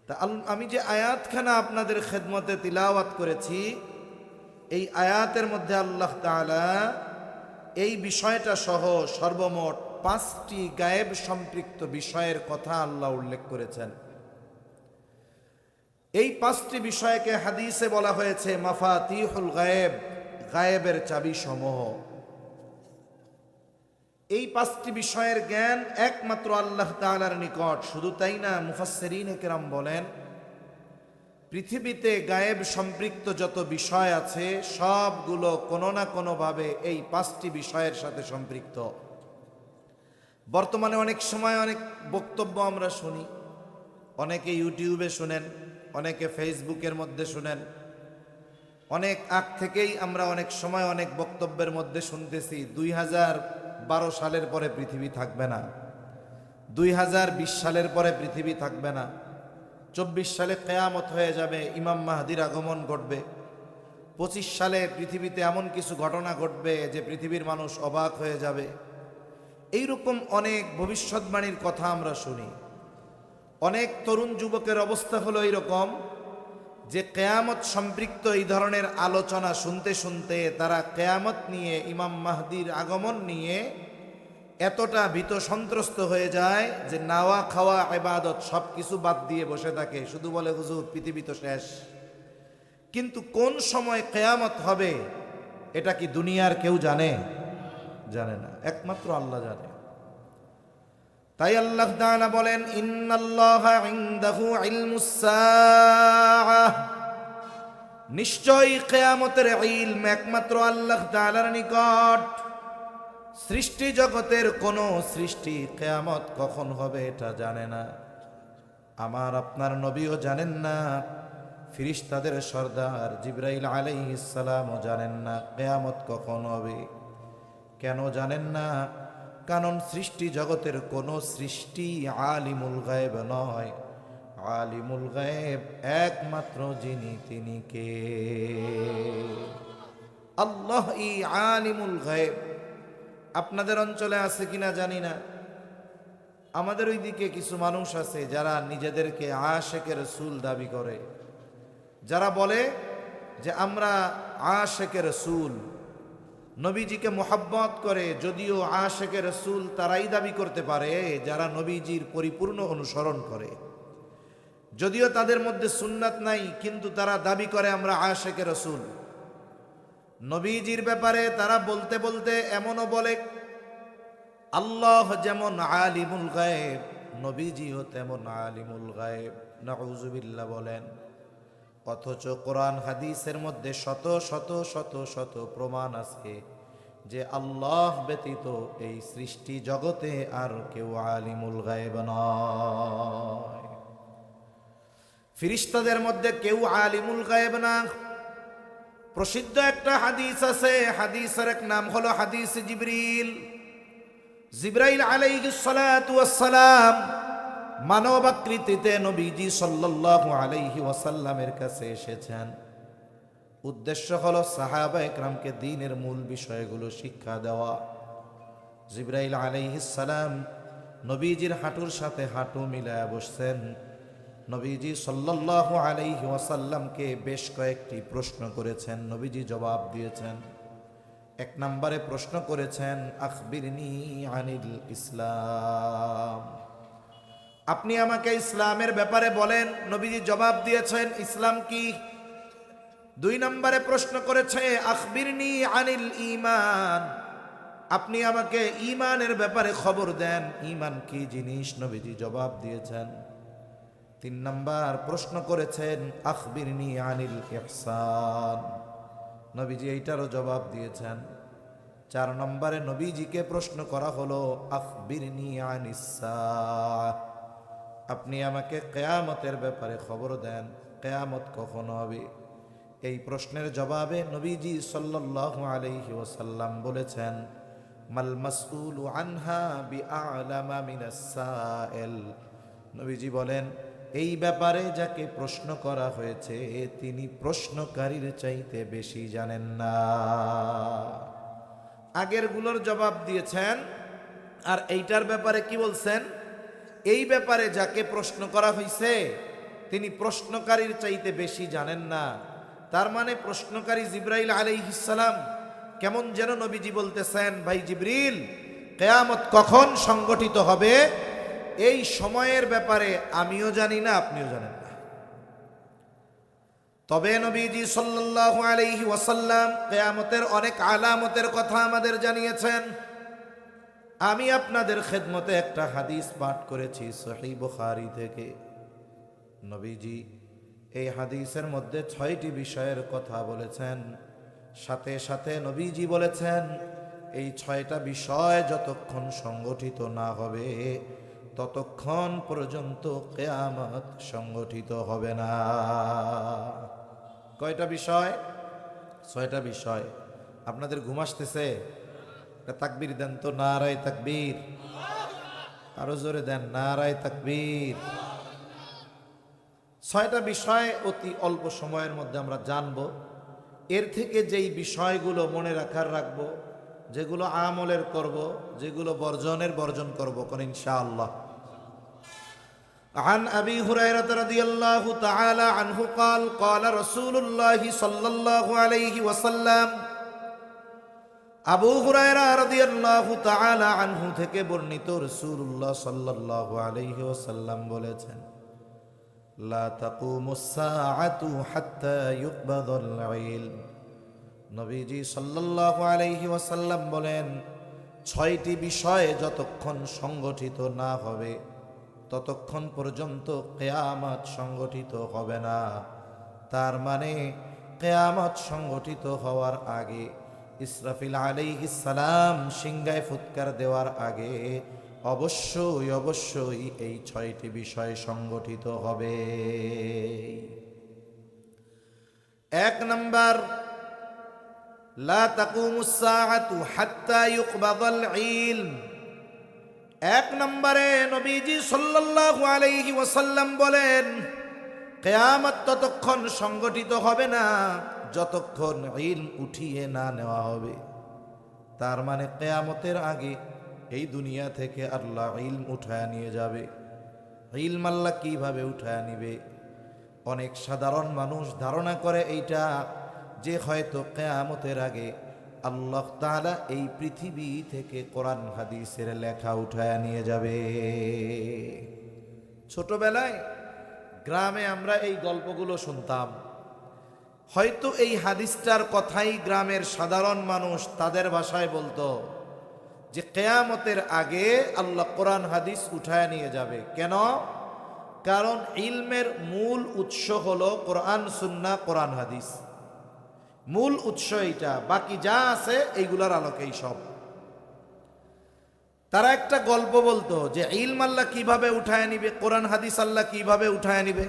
তা আমি যে আয়াতখানা আপনাদের খেদমতে তিলাওয়াত করেছি, এই আয়াতের মধ্যে আল্লাহ তাআলা এই বিষয়টা সহ সর্বমোট 5টি গায়েব সম্পৃক্ত বিষয়ের কথা আল্লাহ উল্লেখ করেছেন। এই 5টি বিষয়কে হাদিসে বলা হয়েছে মাফাতিহুল গায়েব, গায়েবের চাবি সমূহ। এই 5টি বিষয়ের জ্ঞান একমাত্র আল্লাহ তাআলার নিকট। শুধু তাই না, মুফাসসিরিন কেরাম বলেন পৃথিবীতে গায়েব সম্পৃক্ত যত বিষয় আছে সবগুলো কোনো না কোনোভাবে এই 5টি বিষয়ের সাথে সম্পৃক্ত। বর্তমানে অনেক সময় অনেক বক্তব্য আমরা শুনি, অনেকে ইউটিউবে শুনেন, অনেকে ফেসবুকের মধ্যে শুনেন। অনেক আগ থেকেই আমরা অনেক সময় অনেক বক্তব্যের মধ্যে শুনতেছি 2012 সালের পরে পৃথিবী থাকবে না, 2020 সালের পরে পৃথিবী থাকবে না, 24 সালে কিয়ামত হয়ে যাবে, ইমাম মাহদির আগমন ঘটবে, 25 সালে পৃথিবীতে এমন কিছু ঘটনা ঘটবে যে পৃথিবীর মানুষ অবাক হয়ে যাবে। এইরকম অনেক ভবিষ্যৎবাণীর কথা আমরা শুনি। অনেক তরুণ যুবকের অবস্থা হলো এইরকম যে কিয়ামত সম্পৃক্ত এই ধরনের আলোচনা শুনতে শুনতে তারা কিয়ামত নিয়ে, ইমাম মাহদির আগমন নিয়ে এতটা ভীত সন্ত্রস্ত হয়ে যায় যে নাওয়া খাওয়া ইবাদত সব কিছু বাদ দিয়ে বসে থাকে, শুধু বলে হুজুর পৃথিবী তো শেষ। কিন্তু কোন সময় কিয়ামত হবে এটা কি দুনিয়ার কেউ জানে? জানে না, একমাত্র আল্লাহ জানে। তাই আল্লাহ তাআলা বলেন, ইন্নাল্লাহা ইনদাহু ইলমুস সাআহ, নিশ্চয়ই কিয়ামতের ইলম একমাত্র আল্লাহ তাআলার নিকট। সৃষ্টি জগতের কোন সৃষ্টি কিয়ামত কখন হবে এটা জানে না, আমার আপনার নবীও জানেন না, ফেরেশতাদের সরদার জিবরাইল আলাইহিস সালামও জানেন না কিয়ামত কখন হবে। কেন জানেন না? কারণ সৃষ্টি জগতের কোন সৃষ্টি আলিমুল গায়েব নয়। আলিমুল গায়েব একমাত্র যিনি, তিনি কে? আল্লাহ ই আলিমুল গায়েব। আপনাদের অঞ্চলে আছে কিনা জানি না, আমাদের ওইদিকে কিছু মানুষ আছে যারা নিজেদেরকে আশেকে রাসূল দাবি করে, যারা বলে যে আমরা আশেকে রাসূল, নবীজিকে মোহাব্বত করে। যদিও আশেকে রাসূল তারাই দাবি করতে পারে যারা নবীজির পরিপূর্ণ অনুসরণ করে, যদিও তাদের মধ্যে সুন্নাত নাই, কিন্তু তারা দাবি করে আমরা আশেকে রাসূল। নবীজির ব্যাপারে তারা বলতে বলতে এমনও বলে আল্লাহ যেমন আলিমুল গায়েব, নবীজিও তেমন আলিমুল গায়েব। নাউযুবিল্লাহ বলেন। অথচ কোরআন হাদিসের মধ্যে শত শত শত শত প্রমাণ আছে যে আল্লাহ ব্যতীত এই সৃষ্টি জগতে আর কেউ আলিমুল গায়েব নয়। ফেরেশতাদের মধ্যে কেউ আলিমুল গায়েব না। প্রসিদ্ধ একটা হাদিস আছে, হাদিসের এক নাম হলো হাদিস জিবরিল। জিবরাইল আলাইহিস সালাতু ওয়াস সালাম মানব আকৃতিতে নবীজি সাল্লাল্লাহু আলাইহি ওয়াসাল্লামের কাছে এসেছেন। উদ্দেশ্য হলো সাহাবা একরামকে দ্বীনের মূল বিষয়গুলো শিক্ষা দেওয়া। জিবরাইল আলাইহিস সালাম নবীজির হাঁটুর সাথে হাঁটু মিলায়া বসছেন। নবীজি সাল্লাল্লাহু আলাইহি ওয়াসাল্লামকে বেশ কয়েকটি প্রশ্ন করেছেন, নবীজি জবাব দিয়েছেন। এক নম্বরে প্রশ্ন করেছেন, আখবিরনি আনিল ইসলাম, আপনি আমাকে ইসলামের ব্যাপারে বলেন। নবীজি জবাব দিয়েছেন, ইসলাম কি? দুই নম্বরে প্রশ্ন করেছে, আখবিরনি আনিল ঈমান, আপনি আমাকে ঈমানের ব্যাপারে খবর দেন, ঈমান কি জিনিস? নবীজি জবাব দিয়েছেন। তিন নম্বর প্রশ্ন করেছেন, আখবিরনি আনিল ইহসান, নবীজি এইটারও জবাব দিয়েছেন। চার নম্বরে নবীজিকে প্রশ্ন করা হলো, আখবিরনি আনিস সাআহ, আপনি আমাকে কিয়ামতের ব্যাপারে খবর দেন, কিয়ামত কখন হবে? এই প্রশ্নের জবাবে নবীজি সাল্লাল্লাহু আলাইহি ওয়াসাল্লাম বলেছেন, মাল মাসউলু আনহা বিআলামা মিনাস সাইল, নবীজি বলেন এই ব্যাপারে যাকে প্রশ্ন করা হয়েছে তিনি প্রশ্নকারীর চাইতে বেশি জানেন না। আগেরগুলোর জবাব দিয়েছেন, আর এইটার ব্যাপারে কি বলছেন? এই ব্যাপারে যাকে প্রশ্ন করা হয়েছে তিনি প্রশ্নকারীর চাইতে বেশি জানেন না। তার মানে প্রশ্নকারী জিবরাইল আলাইহিস সালাম। কেমন যেন নবীজি বলতেছেন, ভাই জিবরিল, কিয়ামত কখন সংগঠিত হবে এই সময়ের ব্যাপারে আমিও জানি না, আপনিও জানেন না। তবে নবীজি সাল্লাল্লাহু আলাইহি ওয়াসাল্লাম কিয়ামতের অনেক আলামতের কথা আমাদের জানিয়েছেন। আমি আপনাদের খেদমতে একটা হাদিস পাঠ করেছি সহিহ বুখারী থেকে। নবীজি এই হাদিসের মধ্যে 6টি বিষয়ের কথা বলেছেন। সাথে সাথে নবীজি বলেছেন, এই 6টা বিষয় যতক্ষণ সংগঠিত না হবে ততক্ষণ পর্যন্ত কিয়ামত সংগঠিত হবে না। কয়টা বিষয়? 6টা বিষয়। আপনাদের ঘুম আসতেছে? তাকবীর দেন তো, নারায়ে তাকবীর। আরো জোরে দেন, নারায়ে তাকবীর। 6টা বিষয় অতি অল্প সময়ের মধ্যে আমরা জানব। এর থেকে যেই বিষয়গুলো মনে রাখবো, যেগুলো আমলের করব, যেগুলো বর্জনের বর্জন করব, কোন ইনশাআল্লাহ। عن أبي هريرة رضي الله تعالى عنه قال قال رسول الله صلى الله عليه وسلم আবু হুরায়রা রাদিয়াল্লাহু তাআলা আনহু থেকে বর্ণিত, রাসূলুল্লাহ সাল্লাল্লাহু আলাইহি ওয়াসাল্লাম বলেছেন, লা তাকুমুস সাআতু হাত্তা ইউকবাদাল ইলম। নবীজি সাল্লাল্লাহু আলাইহি ওয়াসাল্লাম বলেন, 6টি বিষয় যতক্ষণ সংগঠিত না হবে ততক্ষণ পর্যন্ত কিয়ামত সংগঠিত হবে না। তার মানে কিয়ামত সংগঠিত হওয়ার আগে, ইসরাফিল আলাইহিস সালাম সিংহায় ফুৎকার দেওয়ার আগে অবশ্যই অবশ্যই এই 6টি বিষয় সংগঠিত হবে। 1 নাম্বার, লা তাকুমুস সাআতু হাত্তা ইউকবাদাল ইলম। 1 নম্বরে নবীজি সাল্লাল্লাহু আলাইহি ওয়াসাল্লাম বলেন, কিয়ামত ততক্ষণ সংগঠিত হবে না যতক্ষণ ইলম উঠিয়ে না নেওয়া হবে। তার মানে কিয়ামতের আগে এই দুনিয়া থেকে আল্লাহ ইলম উঠায় নিয়ে যাবে। ইলম আল্লাহ কিভাবে উঠায় নিবে? অনেক সাধারণ মানুষ ধারণা করে এইটা যে হয়তো কিয়ামতের আগে আল্লাহ তাআলা এই পৃথিবী থেকে কোরআন হাদিসের লেখা উঠায় নিয়ে যাবে। ছোটবেলায় গ্রামে আমরা এই গল্পগুলো শুনতাম। হয়তো এই হাদিসটার কথাই গ্রামের সাধারণ মানুষ তাদের ভাষায় বলতো যে কিয়ামতের আগে আল্লাহ কোরআন হাদিস উঠায় নিয়ে যাবে। কেন? কারণ ইলমের মূল উৎস হলো কোরআন সুন্নাহ, কোরআন হাদিস। মূল উৎস এইটা, বাকি যা আছে এইগুলার আলোকেই সব। তারা একটা গল্প বলতো যে ইলম আল্লাহ কিভাবে উঠায় নিবে, কোরআন হাদিস আল্লাহ কিভাবে উঠায় নিবে।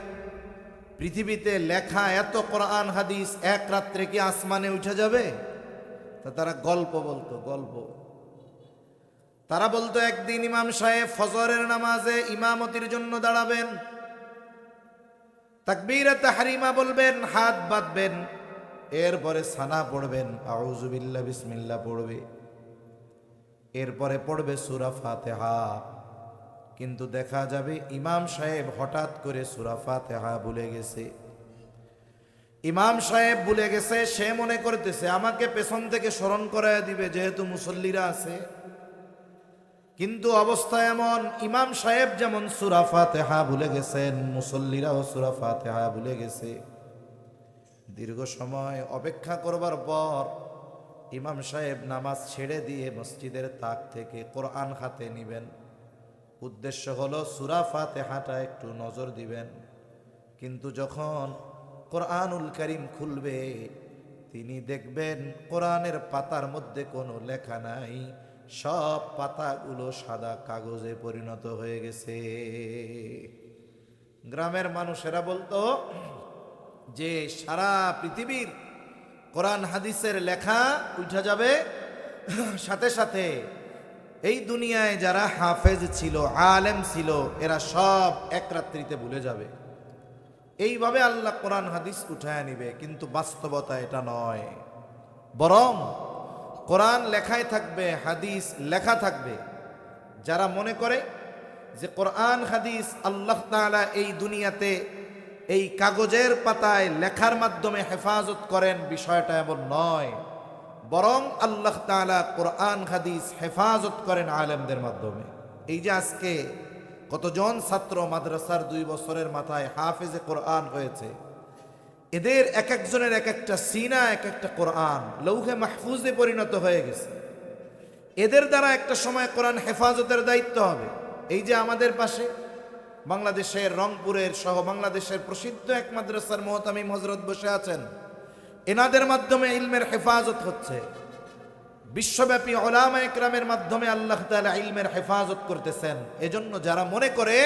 পৃথিবীতে লেখা এত কোরআন হাদিস এক রাত্রে কি আসমানে উঠে যাবে? তা তারা গল্প বলতো, গল্প। তারা বলতো একদিন ইমাম সাহেব ফজরের নামাজে ইমামতির জন্য দাঁড়াবেন, তাকবীরে তাহরিমা বলবেন, হাত বাঁধবেন, এরপরে সানা পড়বেন, আউযু বিল্লাহ বিসমিল্লাহ পড়বে, এরপরে পড়বে সূরা ফাতিহা। কিন্তু দেখা যাবে ইমাম সাহেব হঠাৎ করে সূরা ফাতিহা ভুলে গেছে। ইমাম সাহেব ভুলে গেছে, সে মনে করতেছে আমাকে পেছন থেকে স্মরণ করায় দিবে যেহেতু মুসল্লিরা আছে। কিন্তু অবস্থা এমন, ইমাম সাহেব যেমন সূরা ফাতিহা ভুলে গেছেন, মুসল্লিরাও সূরা ফাতিহা ভুলে গেছে। দীর্ঘ সময় অপেক্ষা করবার পর ইমাম সাহেব নামাজ ছেড়ে দিয়ে মসজিদের তাক থেকে কোরআন হাতে নিবেন। উদ্দেশ্য হলো সূরা ফাতিহাটা একটু নজর দিবেন। কিন্তু যখন কোরআনুল কারীম খুলবে তিনি দেখবেন কোরআনের পাতার মধ্যে কোনো লেখা নাই, সব পাতাগুলো সাদা কাগজে পরিণত হয়ে গেছে। গ্রামের মানুষেরা বলতো যে সারা পৃথিবীর কোরআন হাদিসের লেখা উঠে যাবে, সাথে সাথে এই দুনিয়ায় যারা হাফেজ ছিল, আলেম ছিল, এরা সব এক রাত্রিতে ভুলে যাবে। এইভাবে আল্লাহ কোরআন হাদিস উঠায় নিবে। কিন্তু বাস্তবতা এটা নয়, বরং কোরআন লেখায় থাকবে, হাদিস লেখা থাকবে। যারা মনে করে যে কোরআন হাদিস আল্লাহ তাআলা এই দুনিয়াতে এই কাগজের পাতায় লেখার মাধ্যমে হেফাজত করেন, বিষয়টা এমন নয়। বরং আল্লাহ তাআলা কোরআন হাদিস হেফাজত করেন আলেমদের মাধ্যমে। এই যে আজকে কতজন ছাত্র মাদ্রাসার 2 বছরের মাথায় হাফেজে কোরআন হয়েছে, এদের এক একজনের এক একটা সিনা, এক একটা কোরআন লৌহে মাহফুজে পরিণত হয়ে গেছে। এদের দ্বারা একটা সময় কোরআন হেফাজতের দায়িত্ব হবে। এই যে আমাদের পাশে বাংলাদেশের রংপুরের সহ বাংলাদেশের প্রসিদ্ধ এক মাদ্রাসার মুহতামিম হযরত বসে আছেন, এনাদের মাধ্যমে ইলমের হেফাজত হচ্ছে। বিশ্বব্যাপী উলামা ইকরামের মাধ্যমে আল্লাহ তাআলা ইলমের হেফাজত করতেছেন। এজন্য যারা মনে করে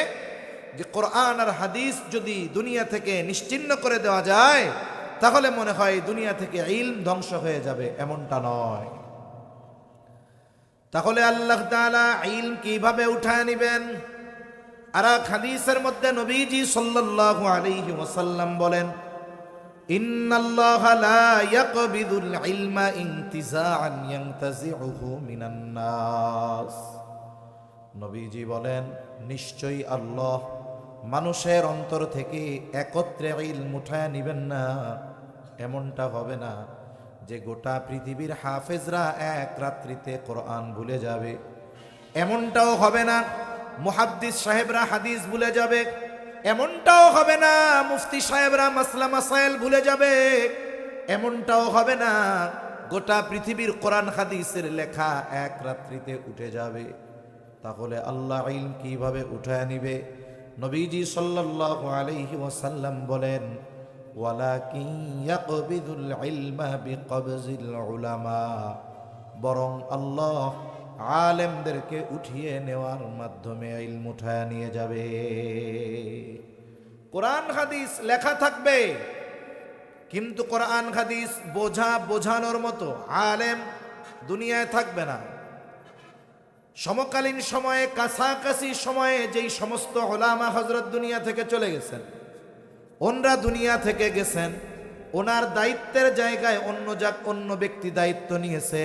যে কোরআন আর হাদিস যদি দুনিয়া থেকে নিশ্চিহ্ন করে দেওয়া যায় তাহলে মনে হয় দুনিয়া থেকে ইলম ধ্বংস হয়ে যাবে, এমনটা নয়। তাহলে আল্লাহ তাআলা ইলম কিভাবে উঠায় নেবেন? আর এক হাদিসের মধ্যে নবীজি সাল্লাল্লাহু আলাইহি ওয়াসাল্লাম বলেন, ইন্নাল্লাহা লা ইয়াকবিদুল ইলমা ইনতিজাআন ইয়ানতাজিউহু মিনান নাস। নবীজি বলেন, নিশ্চয়ই আল্লাহ মানুষের অন্তর থেকে একত্রে ইলম উঠায় নিবেন না, এমনটা হবে না যে গোটা পৃথিবীর হাফেজরা এক রাত্রিতে কোরআন ভুলে যাবে, এমনটাও হবে না মুহাদ্দিস সাহেবরা হাদিস ভুলে যাবে, এমনটাও হবে না মুফতি সাহেবরা মাসলা মাসাইল ভুলে যাবে, এমনটাও হবে না গোটা পৃথিবীর কোরআন হাদিসের লেখা এক রাত্রিতে উঠে যাবে। তাহলে আল্লাহ ইলম কিভাবে উঠায় নিবে? নবীজি সাল্লাল্লাহু আলাইহি ওয়াসাল্লাম বলেন, ওয়ালাকিন ইয়াকবিদুল ইলমা বিকবজিল উলামা, বরং আল্লাহ আলেমদেরকে উঠিয়ে নেওয়ার মাধ্যমে ইলম উঠায় নিয়ে যাবে। কোরআন হাদিস লেখা থাকবে, কিন্তু কোরআন হাদিস বোঝানোর মতো আলেম দুনিয়ায় থাকবে না। সমকালীন সময়ে কাছাকাছি সময়ে যেই সমস্ত ওলামা হযরত দুনিয়া থেকে চলে গেছেন, ওনরা দুনিয়া থেকে গেছেন, ওনার দায়িত্বের জায়গায় অন্য ব্যক্তি দায়িত্ব নিয়েছে,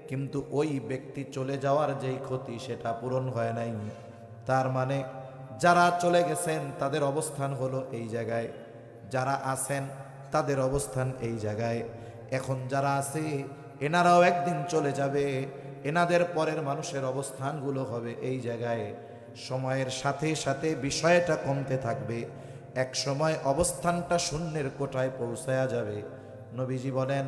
কিন্তু ওই ব্যক্তি চলে যাওয়ার যেই ক্ষতি সেটা পূরণ হয় নাই। তার মানে যারা চলে গেছেন তাদের অবস্থান হলো এই জায়গায়, যারা আছেন তাদের অবস্থান এই জায়গায়। এখন যারা আছে এনারাও একদিন চলে যাবে, এনাদের পরের মানুষের অবস্থানগুলো হবে এই জায়গায়। সময়ের সাথে সাথে বিষয়টা কমতে থাকবে, এক সময় অবস্থানটা শূন্যের কোটায় পৌঁছায়া যাবে। নবীজি বলেন,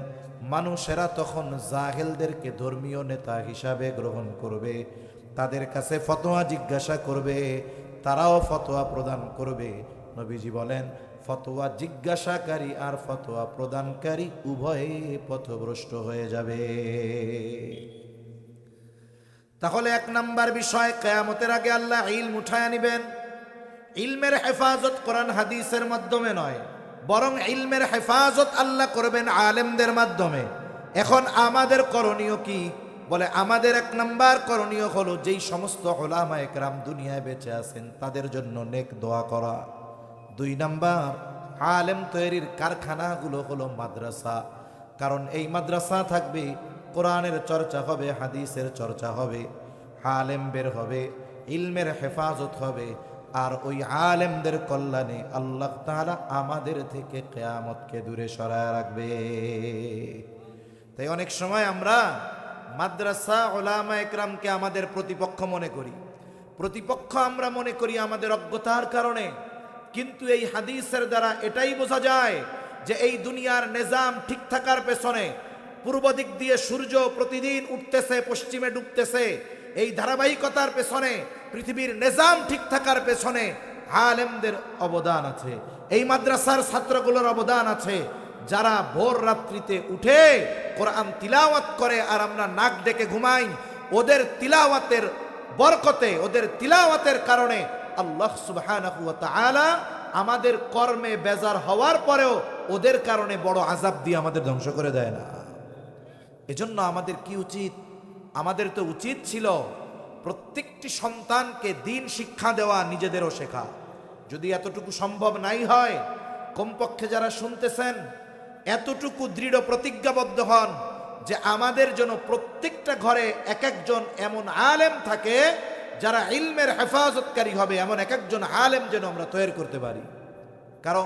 মানুষেরা তখন জাহেলদেরকে ধর্মীয় নেতা হিসাবে গ্রহণ করবে, তাদের কাছে ফতোয়া জিজ্ঞাসা করবে, তারাও ফতোয়া প্রদান করবে। নবীজি বলেন, ফতোয়া জিজ্ঞাসাকারী আর ফতোয়া প্রদানকারী উভয়ে পথভ্রষ্ট হয়ে যাবে। তাহলে এক নাম্বার বিষয়, কিয়ামতের আগে আল্লাহ ইলম উঠায় নিবেন। ইলমের হেফাজত কোরআন হাদিসের মাধ্যমে নয়, বরং ইলমের হেফাজত আল্লাহ করবেন আলেমদের মাধ্যমে। এখন আমাদের করণীয় কি? বলে আমাদের এক নাম্বার করণীয় হলো যেই সমস্ত উলামা একরাম দুনিয়ায় বেঁচে আছেন তাদের জন্য নেক দোয়া করা। 2 নাম্বার, আলেম তৈরির কারখানাগুলো হলো মাদ্রাসা। কারণ এই মাদ্রাসা থাকবে, কোরআনের চর্চা হবে, হাদিসের চর্চা হবে, আলেম বের হবে, ইলমের হেফাজত হবে, আর ওই আলেমদের কল্যাণে আল্লাহ তাআলা আমাদের থেকে কিয়ামতকে দূরে সরায় রাখবে। তাই অনেক সময় আমরা মাদ্রাসা উলামা একরামকে আমাদের প্রতিপক্ষ মনে করি। প্রতিপক্ষ আমরা মনে করি আমাদের অজ্ঞতার কারণে, কিন্তু এই হাদিসের দ্বারা এটাই বোঝা যায় যে এই দুনিয়ার নিজাম ঠিক থাকার পেছনে, পূর্ব দিক দিয়ে সূর্য প্রতিদিন উঠতেছে, পশ্চিমে ডুবতেছে, এই ধারাবাহিকতার পেছনে, পৃথিবীর নিজাম ঠিক থাকার পেছনে আলেমদের অবদান আছে, এই মাদ্রাসার ছাত্রগুলোর অবদান আছে। যারা ভোর রাত্রিতে উঠে কোরআন তিলাওয়াত করে আর আমরা নাক ডেকে ঘুমাই, ওদের তিলাওয়াতের বরকতে, ওদের তিলাওয়াতের কারণে আল্লাহ সুবহানাহু ওয়া তাআলা আমাদের কর্মে বেজার হওয়ার পরেও ওদের কারণে বড় আযাব দিয়ে আমাদের ধ্বংস করে দেয় না। এজন্য আমাদের কি উচিত? আমাদের তো উচিত ছিল প্রত্যেকটি সন্তানকে দ্বীন শিক্ষা দেওয়া, নিজেদেরও শেখা। যদি এতটুকু সম্ভব নাই হয়, কমপক্ষে যারা শুনতেছেন এতটুকু দৃঢ় প্রতিজ্ঞাবদ্ধ হন যে আমাদের জন্য প্রত্যেকটা ঘরে এক একজন এমন আলেম থাকে যারা ইলমের হেফাজতকারী হবে, এমন এক একজন আলেম যেন আমরা তৈরি করতে পারি। কারণ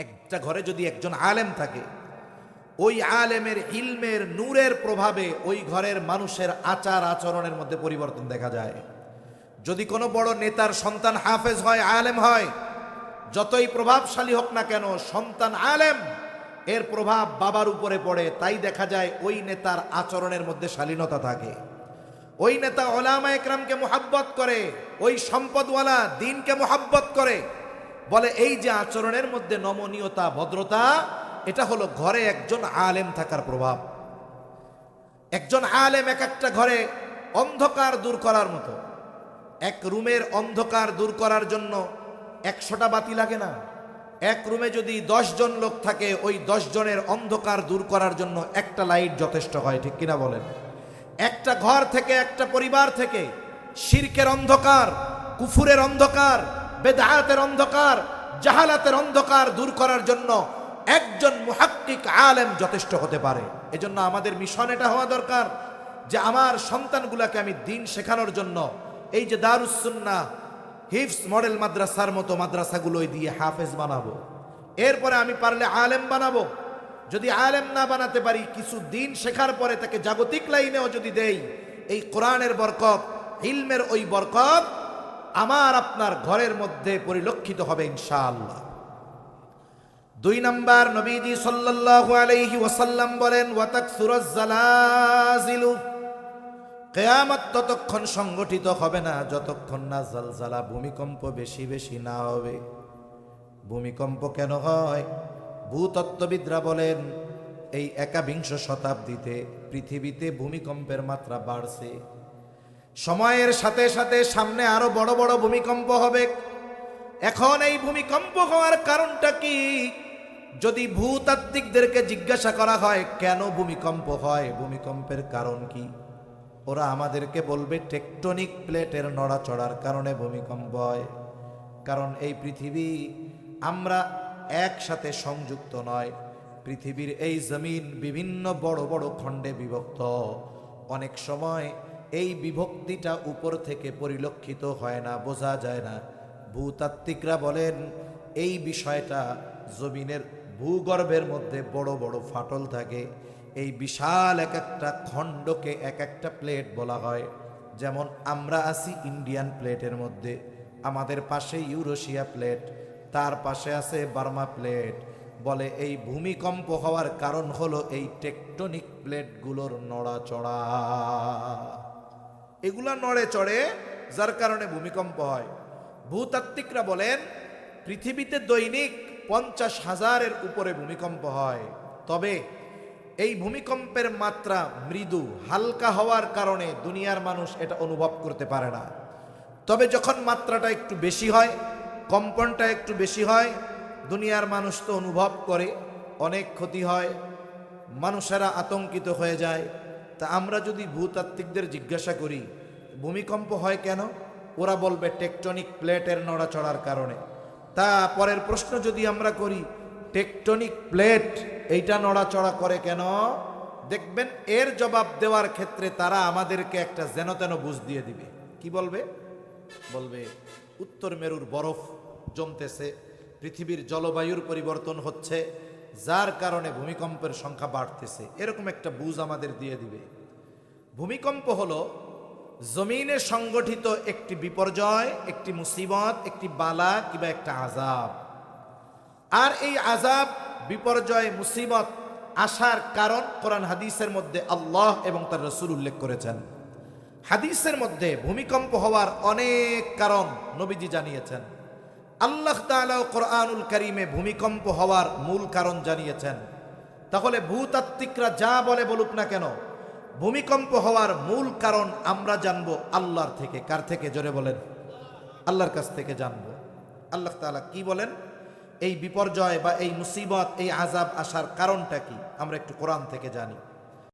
একটা ঘরে যদি একজন আলেম থাকে, ওই আলেমের ইলমের নূরের প্রভাবে ওই ঘরের মানুষের আচার আচরণের মধ্যে পরিবর্তন দেখা যায়। যদি কোনো বড় নেতার সন্তান হাফেজ হয়, আলেম হয়, যতই প্রভাবশালী হোক না কেন, সন্তান আলেম, এর প্রভাব বাবার উপরে পড়ে। তাই দেখা যায় ওই নেতার আচরণের মধ্যে শালীনতা থাকে, ওই নেতা উলামা একরামকে মুহাব্বত করে, ওই সম্পদওয়ালা দ্বীনকে মুহাব্বত করে। বলে এই যে আচরণের মধ্যে নমনীয়তা, ভদ্রতা, এটা হলো ঘরে একজন আলেম থাকার প্রভাব। একজন আলেম এক একটা ঘরে অন্ধকার দূর করার মতো। এক রুমের অন্ধকার দূর করার জন্য 100টা বাতি লাগে না। এক রুমে যদি 10 জন লোক থাকে, ওই 10 জনের অন্ধকার দূর করার জন্য একটা লাইট যথেষ্ট হয়, ঠিক কিনা বলেন? একটা ঘর থেকে, একটা পরিবার থেকে শিরকের অন্ধকার, কুফুরের অন্ধকার, বেদআতের অন্ধকার, জাহালাতের অন্ধকার দূর করার জন্য একজন মুহাক্কিক আলেম যথেষ্ট হতে পারে। এজন্য আমাদের মিশন এটা হওয়া দরকার যে আমার সন্তানগুলোকে আমি দ্বীন শেখানোর জন্য এই যে দারুস সুন্নাহ, হিফজ মডেল মাদ্রাসার মতো মাদ্রাসাগুলোই দিয়ে হাফেজ বানাবো, এরপরে আমি পারলে আলেম বানাবো। যদি আলেম না বানাতে পারি, কিছু দিন শেখার পরে তাকে জাগতিক লাইনেও যদি দেই, এই কোরআনের বরকত, ইলমের ওই বরকত আমার আপনার ঘরের মধ্যে পরিলক্ষিত হবে ইনশাআল্লাহ। 2 নাম্বার, নবীজি সাল্লাল্লাহু আলাইহি ওয়াসাল্লাম বলেন, ওয়াতাকসুরাজ জালাজিলু, কিয়ামত ততক্ষণ সংগঠিত হবে না যতক্ষণ না জালজালা, ভূমিকম্প বেশি বেশি না হবে। ভূমিকম্প কেন হয়? ভূতত্ত্ববিদরা বলেন এই 21 শতাব্দীতে পৃথিবীতে ভূমিকম্পের মাত্রা বাড়ছে। সময়ের সাথে সাথে সামনে আরো বড় বড় ভূমিকম্প হবে। এখন এই ভূমিকম্প হওয়ার কারণটা কি? যদি ভূতাত্ত্বিকদেরকে জিজ্ঞাসা করা হয় কেন ভূমিকম্প হয়, ভূমিকম্পের কারণ কি, ওরা আমাদেরকে বলবে টেকটনিক প্লেটের নড়াচড়ার কারণে ভূমিকম্প হয়। কারণ এই পৃথিবী আমরা একসাথে সংযুক্ত নয়। পৃথিবীর এই জমিন বিভিন্ন বড় বড় খণ্ডে বিভক্ত। অনেক সময় এই বিভক্তিটা উপর থেকে পরিলক্ষিত হয় না, বোঝা যায় না। ভূতাত্ত্বিকরা বলেন এই বিষয়টা জমিনের ভূগর্ভের মধ্যে বড় বড় ফাটল থাকে। এই বিশাল এক একটা খণ্ডকে এক একটা প্লেট বলা হয়। যেমন আমরা আছি ইন্ডিয়ান প্লেটের মধ্যে, আমাদের পাশে ইউরেশিয়া প্লেট, তার পাশে আছে বার্মা প্লেট। বলে এই ভূমিকম্প হওয়ার কারণ হলো এই টেকটনিক প্লেটগুলোর নড়াচড়া। এগুলা নড়ে চড়ে, যার কারণে ভূমিকম্প হয়। ভূতাত্ত্বিকরা বলেন পৃথিবীতে দৈনিক 50,000-এর উপরে ভূমিকম্প হয়। তবে এই ভূমিকম্পের মাত্রা মৃদু, হালকা হওয়ার কারণে দুনিয়ার মানুষ এটা অনুভব করতে পারে না। তবে যখন মাত্রাটা একটু বেশি হয়, কম্পনটা একটু বেশি হয়, দুনিয়ার মানুষ তো অনুভব করে, অনেক ক্ষতি হয়, মানুষেরা আতঙ্কিত হয়ে যায়। তা আমরা যদি ভূতাত্ত্বিকদের জিজ্ঞাসা করি ভূমিকম্প হয় কেন, ওরা বলবে টেকটনিক প্লেটের নড়াচড়ার কারণে। তা পরের প্রশ্ন যদি আমরা করি টেকটনিক প্লেট এইটা নড়াচড়া করে কেন, দেখবেন এর জবাব দেওয়ার ক্ষেত্রে তারা আমাদেরকে একটা যেন তেন বুঝ দিয়ে দিবে। কি বলবে? বলবে উত্তর মেরুর বরফ জমতেছে, পৃথিবীর জলবায়ুর পরিবর্তন হচ্ছে, যার কারণে ভূমিকম্পের সংখ্যা বাড়তেছে। এরকম একটা বুঝ আমাদের দিয়ে দিবে। ভূমিকম্প হলো জমিনে সংগঠিত একটি বিপর্যয়, একটি মুসিবত, একটি বালা কিংবা একটা আযাব। আর এই আযাব, বিপর্যয়, মুসিবত আসার কারণ কোরআন হাদিসের মধ্যে আল্লাহ এবং তার রাসূল উল্লেখ করেছেন। হাদিসের মধ্যে ভূমিকম্প হওয়ার অনেক কারণ নবীজি জানিয়েছেন। আল্লাহ তাআলা কোরআনুল কারীমে ভূমিকম্প হওয়ার মূল কারণ জানিয়েছেন। তাহলে ভূতাত্ত্বিকরা যা বলে বলুক না কেন, ভূমিকম্প হওয়ার মূল কারণ আমরা জানবো আল্লাহর থেকে। কার থেকে? জোরে বলেন। আল্লাহর কাছ থেকে জানবো। আল্লাহ তাআলা কি বলেন, এই বিপর্যয় বা এই মুসিবত, এই আযাব আসার কারণটা কি, আমরা একটু কোরআন থেকে জানি।